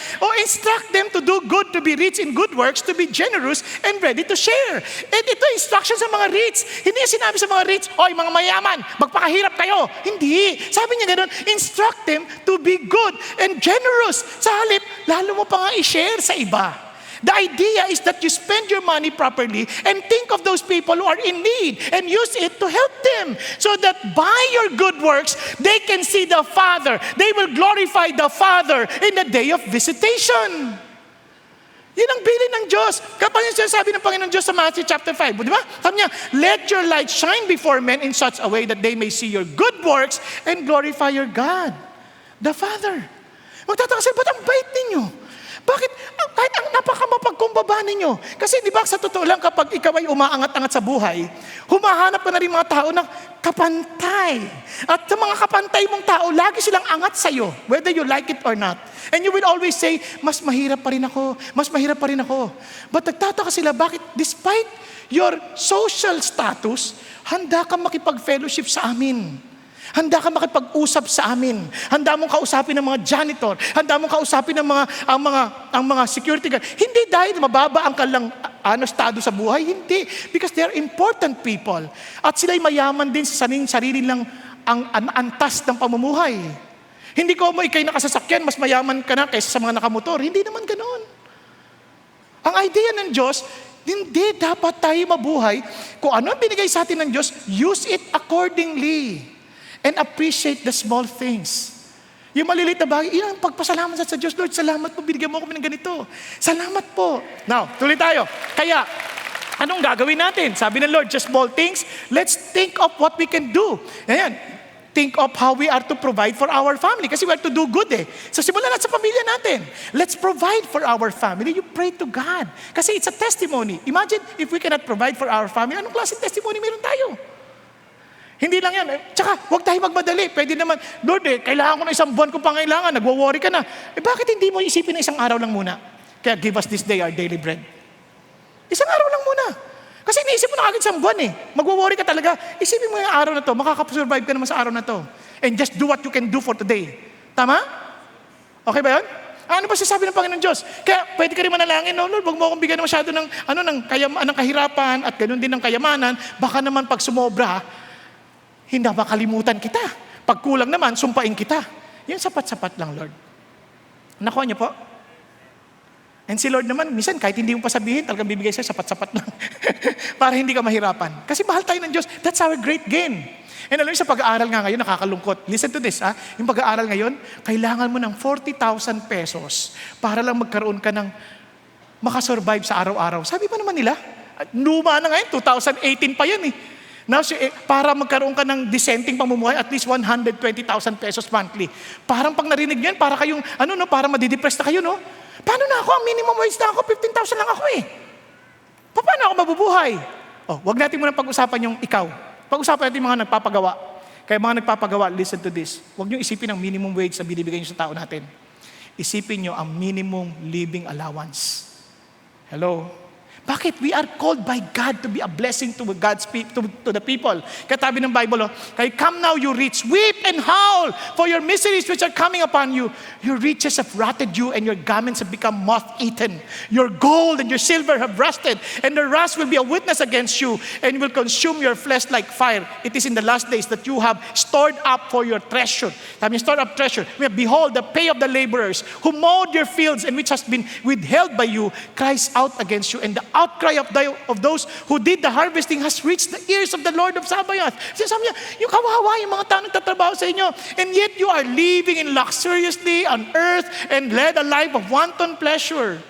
instruct them to do good, to be rich in good works, to be generous and ready to share. And ito instruction sa mga rich. Hindi niya sinabi sa mga rich, mga mayaman, magpakahirap kayo. Hindi. Sabi niya ganoon, instruct them to be good and generous. Sa halip, lalo mo pa nga i-share sa iba. The idea is that you spend your money properly and think of those people who are in need and use it to help them so that by your good works, they can see the Father. They will glorify the Father in the day of visitation. Yun ang bilin ng Diyos. Kapag yung sinasabi ng Panginoon Diyos sa Matthew chapter 5, di ba? Sabi niya, let your light shine before men in such a way that they may see your good works and glorify your God, the Father. Magtataka sila, ba't ang bait ninyo? Bakit? Kahit ang napakamapagkumbaba ninyo. Kasi di ba sa totoo lang kapag ikaw ay umaangat-angat sa buhay, humahanap ka na rin mga tao na kapantay. At sa mga kapantay mong tao, lagi silang angat sa'yo, whether you like it or not. And you will always say, mas mahirap pa rin ako, mas mahirap pa rin ako. But nagtataka sila, bakit despite your social status, handa kang makipag-fellowship sa amin. Handa ka makipag-usap sa amin. Handa mong kausapin ng mga janitor. Handa mong kausapin ng ang mga security guard. Hindi dahil mababa ang kalang estado sa buhay. Hindi. Because they are important people. At sila'y mayaman din sa sarili lang ang antas ng pamumuhay. Hindi ko mo ikay nakasasakyan, mas mayaman ka na kaysa sa mga nakamotor. Hindi naman ganoon. Ang idea ng Diyos, hindi dapat tayo mabuhay. Kung ano ang binigay sa atin ng Diyos, use it accordingly. And appreciate the small things. Yung maliliit na bagay, yun ang pagpasalamat sa Diyos. Lord, salamat po, binigyan mo kami ng ganito. Salamat po. Now, tuloy tayo. Kaya, anong gagawin natin? Sabi ng Lord, just small things. Let's think of what we can do. Ayan, think of how we are to provide for our family. Kasi we are to do good eh. So simulan natin sa pamilya natin. Let's provide for our family. You pray to God. Kasi it's a testimony. Imagine if we cannot provide for our family, anong klaseng testimony meron tayo? Hindi lang yan. Tsaka, huwag tayo magmadali. Pwede naman, Lord, kailangan ko na isang buwan kung pangailangan. Nagwo-worry ka na. Bakit hindi mo isipin na isang araw lang muna? Kaya give us this day our daily bread. Isang araw lang muna. Kasi iniisip mo na agad isang buwan eh. Magwo-worry ka talaga. Isipin mo yung araw na to. Makakasurvive ka naman sa araw na to. And just do what you can do for today. Tama? Okay ba yun? Ano ba sasabi ng Panginoon Diyos? Kaya pwede ka rin manalangin, Lord, huwag mo akong bigyan masyado ng kahirapan at ganoon din ng kayamanan. Baka naman pag sumobra, hindi makalimutan kita. Pag kulang naman, sumpain kita. Yan sapat-sapat lang, Lord. Nakuha niyo po? And si Lord naman, minsan kahit hindi mo pa sabihin, talagang bibigay sa'yo, sapat-sapat lang. Para hindi ka mahirapan. Kasi mahal tayo ng Diyos. That's our great gain. And alam niyo, sa pag-aaral nga ngayon, nakakalungkot. Listen to this, Yung pag-aaral ngayon, kailangan mo ng 40,000 pesos para lang magkaroon ka ng makasurvive sa araw-araw. Sabi pa naman nila, luma na ngayon, 2018 pa yan eh. Now, para magkaroon ka ng dissenting pamumuhay, at least 120,000 pesos monthly. Parang pag narinig nyo yan, para kayong, para madidepress na kayo, no? Paano na ako? Ang minimum wage na ako, 15,000 lang ako eh. Paano ako mabubuhay? Wag natin muna pag-usapan yung ikaw. Pag-usapan natin mga nagpapagawa. Kaya mga nagpapagawa, listen to this. Huwag nyo isipin ang minimum wage na binibigay nyo sa tao natin. Isipin nyo ang minimum living allowance. Hello? Bakit? We are called by God to be a blessing to the people. Kaya sabi ng Bible, kaya come now you rich, weep and howl for your miseries which are coming upon you. Your riches have rotted you and your garments have become moth-eaten. Your gold and your silver have rusted and the rust will be a witness against you and will consume your flesh like fire. It is in the last days that you have stored up for your treasure. Sabi, stored up treasure. Behold, the pay of the laborers who mowed your fields and which has been withheld by you cries out against you, and the outcry of those who did the harvesting has reached the ears of the Lord of Sabaoth. Sabi niya, yung kawawa, yung mga tao nagtatrabaho sa inyo, and yet you are living in luxuriously on earth and led a life of wanton pleasure.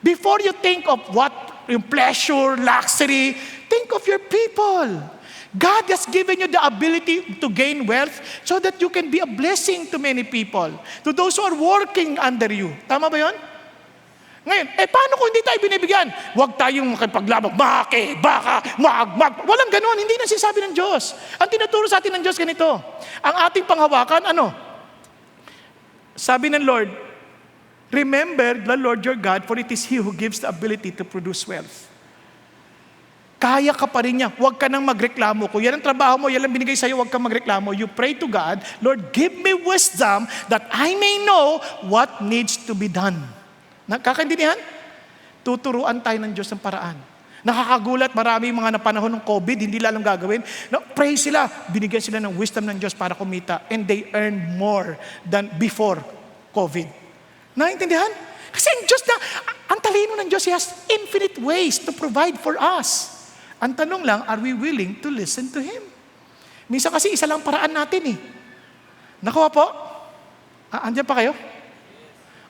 Before you think of what yung pleasure, luxury, think of your people. God has given you the ability to gain wealth so that you can be a blessing to many people, to those who are working under you. Tama ba yun? Ngayon, paano kung hindi tayo binibigyan? Huwag tayong makipaglabag, baka, walang ganon, hindi na sinasabi ng Diyos. Ang tinuturo sa atin ng Diyos ganito, ang ating panghawakan, sabi ng Lord, remember the Lord your God, for it is He who gives the ability to produce wealth. Kaya ka pa rin niya. Huwag ka nang magreklamo. Kung yan ang trabaho mo, yan ang binigay sa'yo, huwag kang magreklamo. You pray to God, Lord, give me wisdom that I may know what needs to be done. Nakakaintindihan? Tuturuan tayo ng Diyos ng paraan. Nakakagulat, marami mga napanahon ng COVID, hindi alam gagawin. Pray sila, binigyan sila ng wisdom ng Diyos para kumita, and they earn more than before COVID. Naintindihan? Kasi ang Diyos ang talino ng Diyos, He has infinite ways to provide for us. Ang tanong lang, are we willing to listen to Him? Minsan kasi isa lang paraan natin Nakuha po? Andiyan pa kayo?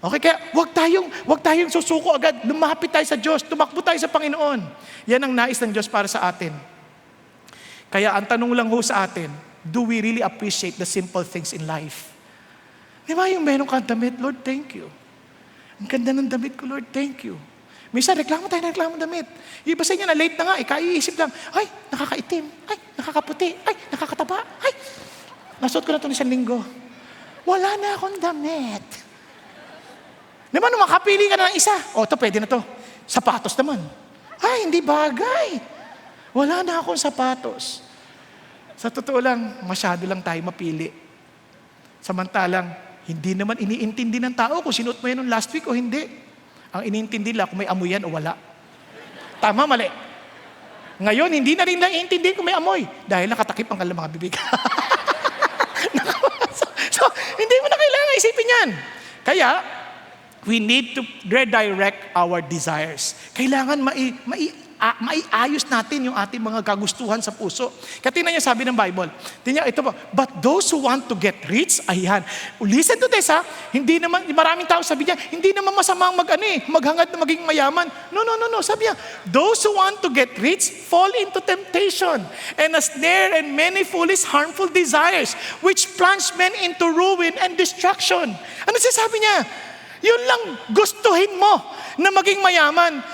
Okay, kaya wag tayong susuko agad. Lumapit tayo sa Diyos, tumakbo tayo sa Panginoon. Yan ang nais ng Diyos para sa atin. Kaya ang tanong lang sa atin, do we really appreciate the simple things in life? Di ba yung meron kang damit, Lord, thank you. Ang ganda ng damit ko, Lord, thank you. Minsan, reklamo damit. Iba sa inyo na late na nga, kaiisip lang, ay, nakakaitim, ay, nakakaputi, ay, nakakataba, ay, nasuot ko na ito ng 1 linggo. Wala na akong damit. Naman, makapili ka na ng isa. Ito, pwede na to. Sapatos naman. Ay, hindi bagay. Wala na akong sapatos. Sa totoo lang, masyado lang tayo mapili. Samantalang, hindi naman iniintindi ng tao kung sinuot mo yan last week o hindi. Ang iniintindi lang kung may amoy yan o wala. Tama, mali. Ngayon, hindi na rin lang iintindi kung may amoy dahil nakatakip ang kanilang mga bibig. so, hindi mo na kailangan isipin yan. Kaya, we need to redirect our desires. Kailangan maiayos natin yung ating mga kagustuhan sa puso. Katina niya sabi ng Bible, tingnan ito po, but those who want to get rich, ayan, listen to this hindi naman, maraming tao sabi niya, hindi naman masamang maghangad na maging mayaman. No, sabi niya, those who want to get rich fall into temptation and a snare and many foolish harmful desires which plunge men into ruin and destruction. Ano sinasabi niya? Yun lang gustuhin mo na maging mayaman.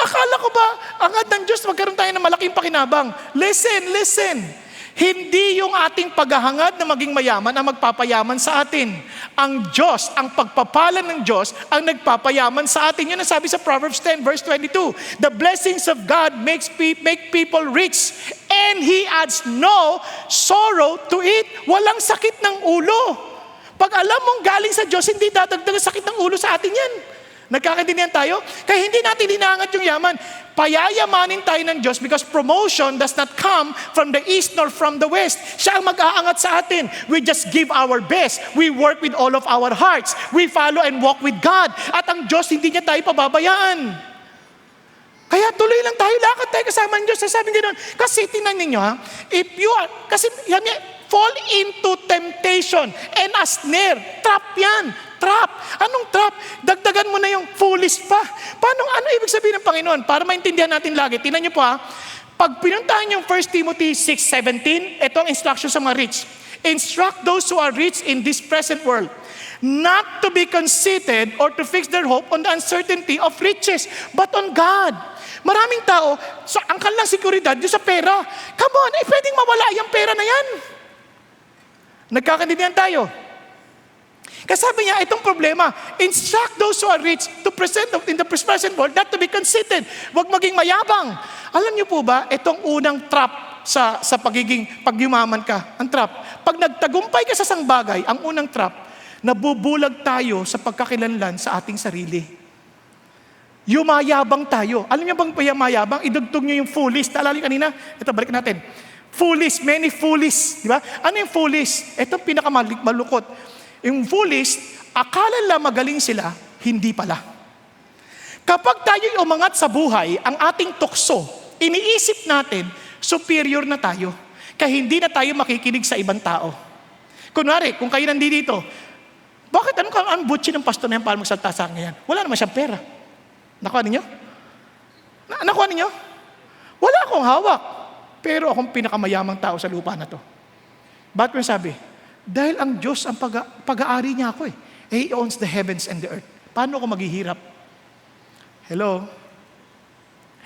Akala ko ba, angad ng Diyos, magkaroon tayo ng malaking pakinabang. Listen. Hindi yung ating paghahangad na maging mayaman ang magpapayaman sa atin. Ang Diyos, ang pagpapalan ng Diyos, ang nagpapayaman sa atin. Yun ang sabi sa Proverbs 10 verse 22. The blessings of God make people rich, and He adds no sorrow to it. Walang sakit ng ulo. Pag alam mong galing sa Diyos, hindi dadagdag sakit ng ulo sa atin yan. Nagkakaintindihan tayo? Kaya hindi natin hinahangat yung yaman. Payayamanin tayo ng Diyos because promotion does not come from the east nor from the west. Siya ang mag-aangat sa atin. We just give our best. We work with all of our hearts. We follow and walk with God. At ang Diyos, hindi niya tayo pababayaan. Kaya tuloy lang tayo, lakad tayo kasama ng Diyos. Sasabi ganoon, kasi tinan ninyo if you are, kasi fall into temptation and a snare. Trap yan. Trap. Anong trap? Dagdagan mo na yung foolish pa. Ano ibig sabihin ng Panginoon? Para maintindihan natin lagi. Tingnan niyo po Pag pinuntahan yung 1 Timothy 6:17, ito ang instruction sa mga rich. Instruct those who are rich in this present world not to be conceited or to fix their hope on the uncertainty of riches, but on God. Maraming tao, ang kanilang seguridad yung sa pera. Come on, pwedeng mawala yung pera na yan. Nagkakaintindihan tayo. Kasi sabi niya, itong problema, instruct those who are rich to present in the present world not to be conceited. Huwag maging mayabang. Alam niyo po ba, itong unang trap sa pagyumaman ka, ang trap. Pag nagtagumpay ka sa isang bagay, ang unang trap, nabubulag tayo sa pagkakilanlan sa ating sarili. Yumayabang tayo. Alam niyo bang mayabang? Idugtog niyo yung foolish. Taalala niyo kanina? Ito, balik natin. Foolish, many foolish. Di ba? Ano yung foolish? Ito pinakamalukot. Yung foolish, akala nila magaling sila, hindi pala. Kapag tayo'y umangat sa buhay, ang ating tukso, iniisip natin, superior na tayo. Kaya hindi na tayo makikinig sa ibang tao. Kunwari, kung kayo nandito, bakit ang butchi ng pastor na yan para magsalta sa akin yan? Wala naman siyang pera. Nakuha ninyo? Nakuha ninyo? Wala akong hawak. Pero akong pinakamayamang tao sa lupa na to. Bakit ko sabi? Dahil ang Diyos ang pag-aari niya ako eh. He owns the heavens and the earth. Paano ako maghihirap? Hello?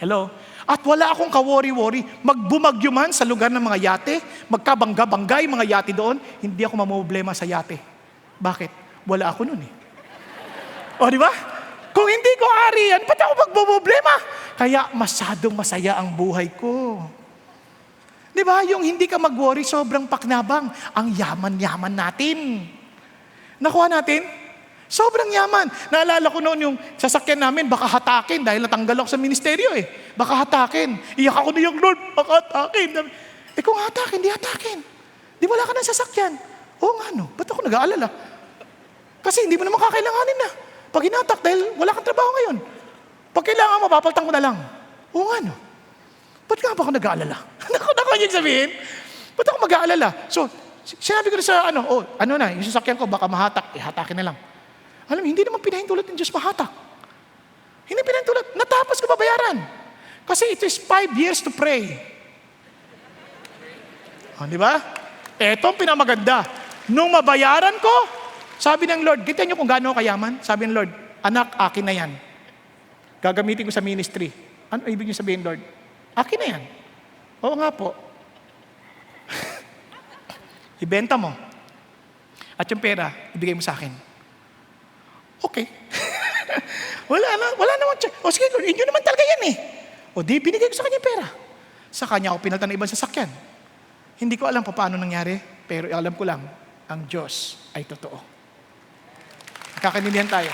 Hello? At wala akong ka-worry-worry. Magbumagyo man sa lugar ng mga yate, magkabangga-banggay mga yate doon, hindi ako mamumblema sa yate. Bakit? Wala ako nun eh. O di ba? Kung hindi ko ari yan, ba't ako magbumblema? Kaya masyadong masaya ang buhay ko. Di ba? Yung hindi ka mag-worry, sobrang paknabang. Ang yaman-yaman natin. Nakuha natin? Sobrang yaman. Naalala ko noon yung sasakyan namin, baka hatakin dahil natanggal ako sa ministeryo eh. Baka hatakin. Iyak ako na yung Lord, baka hatakin. Eh kung hatakin, di hatakin. Di wala ka ng sasakyan. Oo nga no, ba't ako nag-aalala? Kasi hindi mo naman kakailanganin na. Pag hinatak dahil wala kang trabaho ngayon. Pag kailangan mo, papaltang mo na lang. Oo nga no. Ba't nga ba ako nag-aalala? Naku yung sabihin. Ba't ako mag-aalala? So, sinabi ko na sa yung sasakyan ko, baka mahatak. Hatakin na lang. Alam mo, hindi naman pinahintulot ng Diyos mahatak. Hindi pinahintulot. Natapos ko babayaran. Kasi it is 5 years to pray. Di ba? Eto ang pinamaganda. Nung mabayaran ko, sabi ng Lord, kita niyo kung gaano kayaman? Sabi ng Lord, anak, akin na yan. Gagamitin ko sa ministry. Ano ibig niyo sabihin, Lord? Akin na yan. Oo nga po. Ibenta mo. At yung pera, ibigay mo sa akin. Okay. wala naman. O sige, Lord, inyo naman talaga yan eh. O di, binigay ko sa kanya yung pera. Sa kanya ako pinaltan ng ibang sasakyan. Hindi ko alam paano nangyari, pero alam ko lang, ang Diyos ay totoo. Kakanindihan tayo.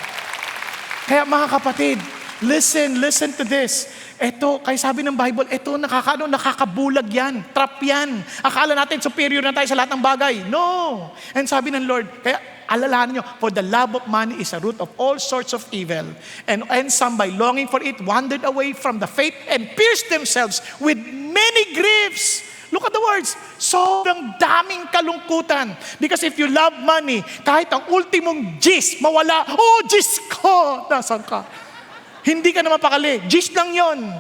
Kaya mga kapatid, listen to this. Ito, kaya sabi ng Bible, ito nakakabulag yan. Trap yan. Akala natin superior na tayo sa lahat ng bagay. No. And sabi ng Lord, kaya alalahanin nyo, for the love of money is a root of all sorts of evil. And some by longing for it wandered away from the faith and pierced themselves with many griefs. Look at the words. Sobrang daming kalungkutan. Because if you love money, kahit ang ultimong gis, mawala, gis ko! Nasaan ka? Hindi ka na mapakali. Gis lang yon.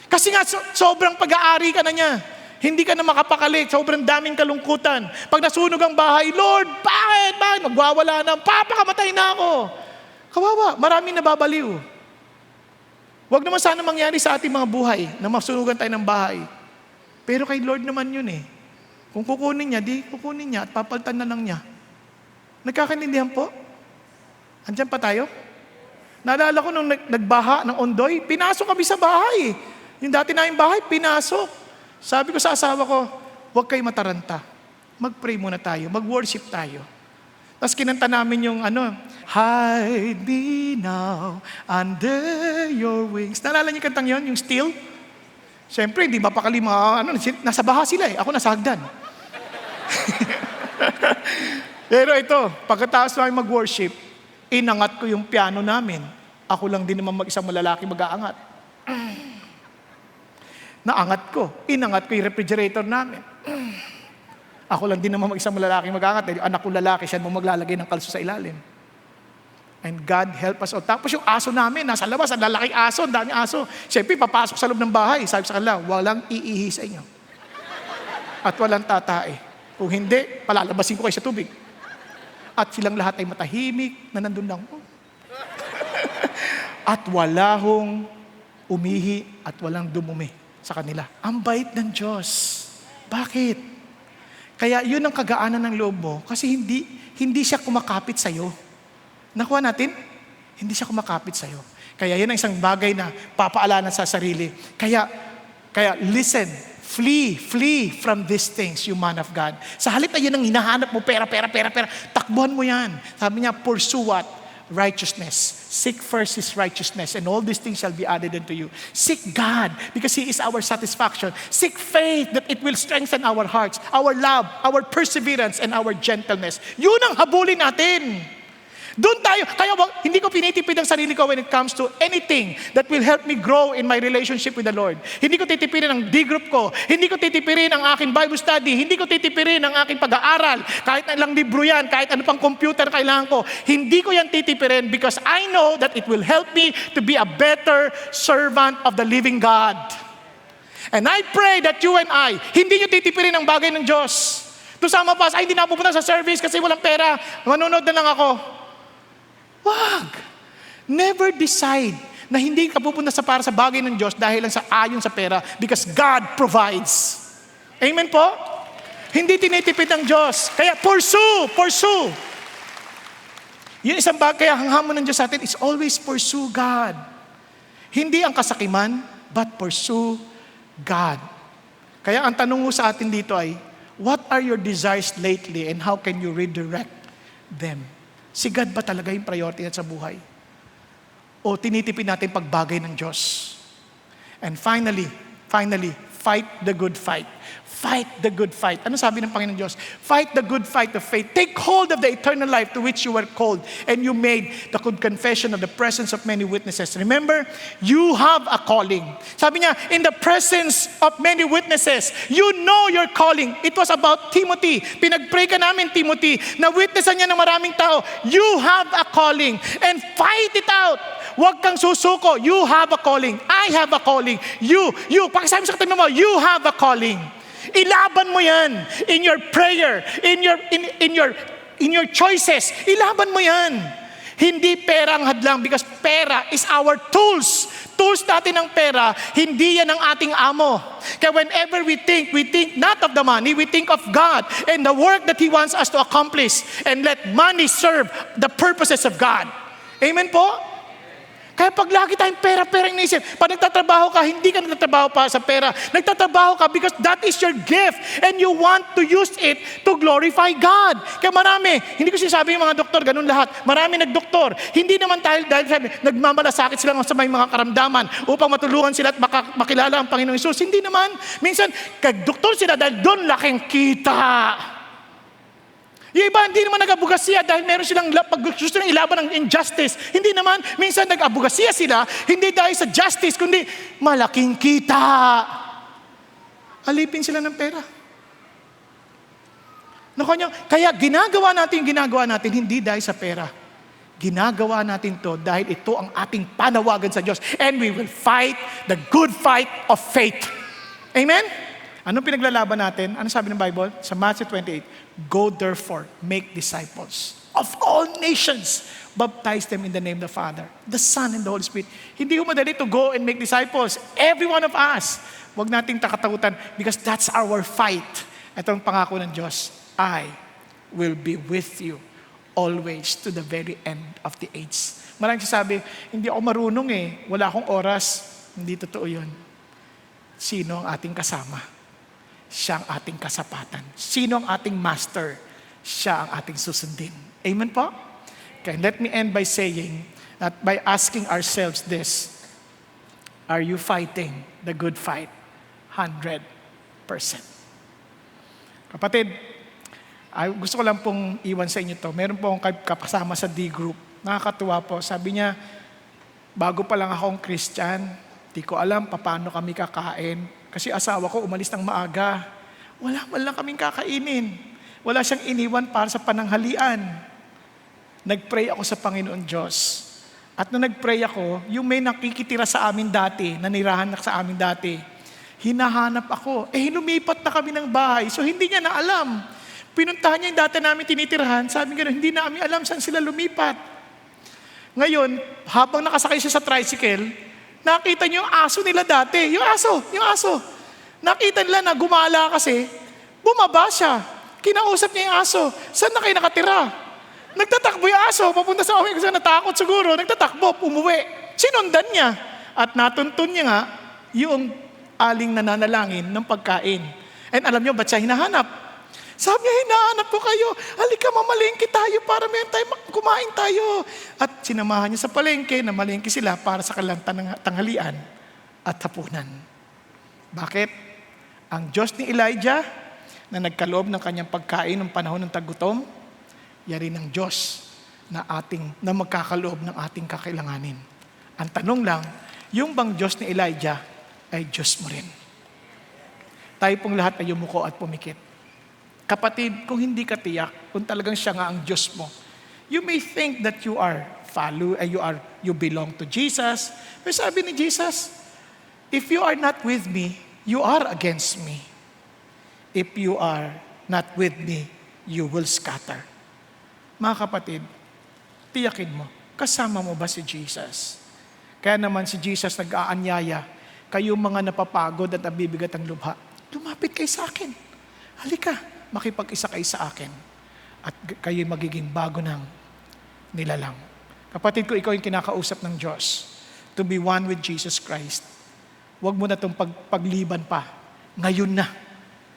Kasi nga, sobrang pag-aari ka na niya. Hindi ka na makapakali. Sobrang daming kalungkutan. Pag nasunog ang bahay, Lord, bakit? Magwawala na. Papakamatay na ako. Kawawa. Maraming nababaliw. Huwag naman sana mangyari sa ating mga buhay na masunugan tayo ng bahay. Pero kay Lord naman yun eh. Kung kukunin niya, di kukunin niya at papalitan na lang niya. Nagkakaintindihan po? Andyan pa tayo? Naalala ko nung nagbaha ng Ondoy, pinasok kami sa bahay. Yung dati na yung bahay, pinasok. Sabi ko sa asawa ko, huwag kayo mataranta. Mag-pray muna tayo, mag-worship tayo. Tapos kinanta namin yung hide me now under your wings. Naalala niyo kantang yon, yung Still? Siyempre, hindi mapakali nasa baha sila eh. Ako nasa hagdan. Pero ito, pagkatapos namin mag-worship, inangat ko yung piano namin. Ako lang din naman mag-isang malalaki mag-aangat. Naangat ko. Inangat ko yung refrigerator namin. Ako lang din naman mag-isang malalaki mag-aangat. Dahil anak ko lalaki, siya mo maglalagay ng kalso sa ilalim. And God help us all. Tapos yung aso namin, nasa labas, ang lalaking aso, ang daming aso. Siyempre, papasok sa loob ng bahay. Sabi sa kanila, walang iihi sa inyo. At walang tatae. Kung hindi, palalabasin ko kayo sa tubig. At silang lahat ay matahimik na nandun lang. At wala hong umihi at walang dumumi sa kanila. Ang bait ng Diyos. Bakit? Kaya yun ang kagaanan ng loob mo kasi hindi siya kumakapit sa'yo. Nakuha natin? Hindi siya kumakapit sa'yo. Kaya yan ang isang bagay na papaalanan sa sarili. Kaya listen, flee from these things, you man of God. Sa halip na yun ang hinahanap mo, pera, takbuhan mo yan. Sabi niya, pursue what? Righteousness. Seek first His righteousness, and all these things shall be added unto you. Seek God, because He is our satisfaction. Seek faith, that it will strengthen our hearts, our love, our perseverance, and our gentleness. Yun ang habulin natin. Doon tayo. Kaya hindi ko pinitipid ang sarili ko when it comes to anything that will help me grow in my relationship with the Lord. Hindi ko titipirin ang D-group ko. Hindi ko titipirin ang aking Bible study. Hindi ko titipirin ang aking pag-aaral. Kahit ilang libro yan, kahit ano pang computer kailangan ko. Hindi ko yan titipirin because I know that it will help me to be a better servant of the living God. And I pray that you and I, hindi nyo titipirin ang bagay ng Diyos. To sama pa, hindi na pupunta sa service kasi walang pera. Manonood na lang ako. Wag! Never decide na hindi ka pupunta para sa bagay ng Diyos dahil lang sa ayon sa pera because God provides. Amen po? Hindi tinitipid ng Diyos. Kaya pursue. Yung isang bagay, kaya ang hamon ng Diyos sa atin is always pursue God. Hindi ang kasakiman, but pursue God. Kaya ang tanong mo sa atin dito ay, what are your desires lately and how can you redirect them? Si God ba talaga yung priority natin sa buhay? O tinitipid natin pagbagay ng Diyos? And finally, fight the good fight. Fight the good fight. Ano sabi ng Panginoon Diyos? Fight the good fight of faith. Take hold of the eternal life to which you were called and you made the good confession of the presence of many witnesses. Remember, you have a calling. Sabi niya, in the presence of many witnesses, you know your calling. It was about Timothy. Pinag-pray ka namin, Timothy, na witnessan niya ng maraming tao. You have a calling and fight it out. Huwag kang susuko. You have a calling. I have a calling. You. Pakisabi sa katabi mo, you have a calling. Ilaban mo yan in your prayer, in your choices. Ilaban mo yan. Hindi pera ang hadlang because pera is our tools. Tools natin ng pera, hindi yan ang ating amo. Kaya whenever we think not of the money, we think of God and the work that He wants us to accomplish and let money serve the purposes of God. Amen po? Kaya pag lagi tayong pera-pera yung naisip, pag nagtatrabaho ka, hindi ka nagtatrabaho pa sa pera. Nagtatrabaho ka because that is your gift and you want to use it to glorify God. Kaya marami, hindi ko sinasabi yung mga doktor, ganun lahat. Marami nagdoktor. Hindi naman dahil sabi, nagmamalasakit sila sa may mga karamdaman upang matulungan sila at makilala ang Panginoong Hesus. Hindi naman. Minsan, kag-doktor sila dahil doon laking kita. Yung iba, hindi naman nag-abogasiya dahil meron silang gusto nang ilaban ng injustice. Hindi naman, minsan nag-abogasiya sila, hindi dahil sa justice, kundi malaking kita. Alipin sila ng pera. Kaya ginagawa natin hindi dahil sa pera. Ginagawa natin to dahil ito ang ating panawagan sa Diyos. And we will fight the good fight of faith. Amen? Anong pinaglalaban natin? Ano sabi ng Bible? Sa Matthew 28, go therefore, make disciples of all nations. Baptize them in the name of the Father, the Son, and the Holy Spirit. Hindi ko madali to go and make disciples. Every one of us. Huwag nating takatakutan because that's our fight. Ito ang pangako ng Diyos. I will be with you always to the very end of the age. Maraming sasabi, hindi ako marunong wala akong oras. Hindi totoo yun. Sino ang ating kasama? Siya ang ating kasapatan. Sino ang ating master? Siya ang ating susundin. Amen po? Okay, let me end by saying that by asking ourselves this, are you fighting the good fight? 100%. Kapatid, gusto ko lang pong iwan sa inyo to. Meron po akong kapasama sa D-group. Nakakatuwa po. Sabi niya, bago pa lang akong Christian, di ko alam paano kami kakain. Kasi asawa ko umalis ng maaga. Wala man lang kaming kakainin. Wala siyang iniwan para sa pananghalian. Nag-pray ako sa Panginoon Diyos. At nung nag-pray ako, yung may nakikitira sa amin dati, nanirahan sa amin dati, hinahanap ako. Lumipat na kami ng bahay. So hindi niya na alam. Pinuntahan niya yung dati namin tinitirahan. Sabi nga, hindi namin alam saan sila lumipat. Ngayon, habang nakasakay siya sa tricycle, nakita niyo yung aso nila dati. Yung aso. Nakita nila na gumala kasi, bumaba siya. Kinausap niya yung aso. Saan na kayo nakatira? Nagtatakbo yung aso. Papunta sa amin kasi natakot siguro. Nagtatakbo, umuwi. Sinundan niya. At natuntun niya nga yung aling nananalangin ng pagkain. And alam niyo, ba't siya hinahanap? Sabi niya, hinahanap ko kayo. Halika, mamalengke tayo para kumain tayo. At sinamahan niya sa palengke, na malengke sila para sa kanilang tanghalian at hapunan. Bakit? Ang Diyos ni Elijah, na nagkaloob ng kanyang pagkain ng panahon ng tagutom, yari ng Diyos na magkakaloob ng ating kakailanganin. Ang tanong lang, yung bang Diyos ni Elijah ay Diyos mo rin? Tayo pong lahat ay yumuko at pumikit. Kapatid, kung hindi ka tiyak, kung talagang siya nga ang Diyos mo, you may think that you belong to Jesus. Pero sabi ni Jesus, if you are not with me, you are against me. If you are not with me, you will scatter. Mga kapatid, tiyakin mo, kasama mo ba si Jesus? Kaya naman si Jesus nag-aanyaya, kayo mga napapagod at nabibigat ang lubha, lumapit kayo sa akin. Halika, makipag-isa kayo sa akin. At kayo magiging bago ng nilalang. Kapatid ko, ikaw yung kinakausap ng Diyos. To be one with Jesus Christ. Huwag mo na itong pagliban pa. Ngayon na.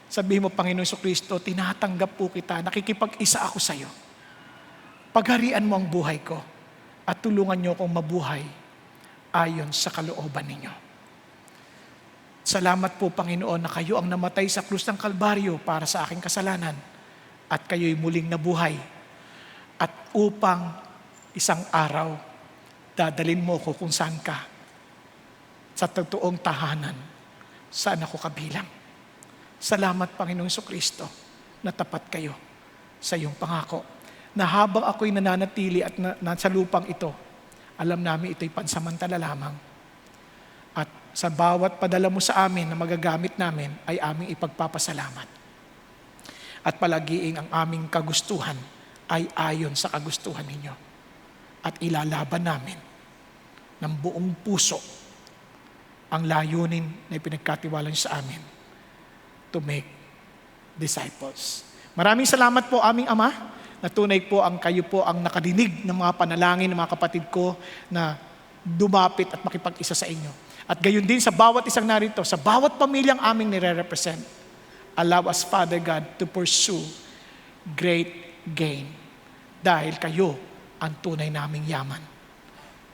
Sabihin mo, Panginoon Jesucristo, tinatanggap po kita, nakikipag-isa ako sa iyo. Pagharian mo ang buhay ko at tulungan niyo akong mabuhay ayon sa kalooban ninyo. Salamat po, Panginoon, na kayo ang namatay sa krus ng Kalbaryo para sa aking kasalanan at kayo'y muling nabuhay. At upang isang araw, dadalhin mo ko kung saan ka, sa totoong tahanan, saan ako kabilang. Salamat, Panginoong Jesucristo, na tapat kayo sa iyong pangako. Na habang ako'y nananatili at nasa lupang ito, alam namin ito'y pansamantala lamang. At sa bawat padala mo sa amin na magagamit namin, ay aming ipagpapasalamat. At palagiing ang aming kagustuhan ay ayon sa kagustuhan ninyo. At ilalaban namin ng buong puso ang layunin na ipinagkatiwala niyo sa amin to make disciples. Maraming salamat po, aming Ama, na tunay po kayo po ang nakadinig ng mga panalangin ng mga kapatid ko na dumapit at makipag-isa sa inyo. At gayon din sa bawat isang narito, sa bawat pamilyang aming nire-represent, allow us, Father God, to pursue great gain. Dahil kayo ang tunay naming yaman.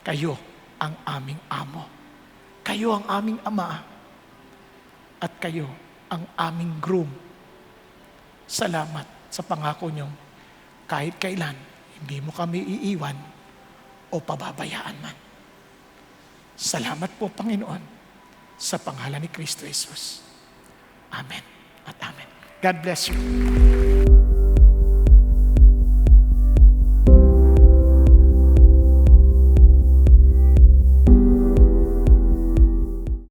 Kayo ang aming amo. Kayo ang aming Ama. At kayo ang aming groom. Salamat sa pangako niyong kahit kailan, hindi mo kami iiwan o pababayaan man. Salamat po, Panginoon, sa pangalan ni Kristo Jesus. Amen at amen. God bless you.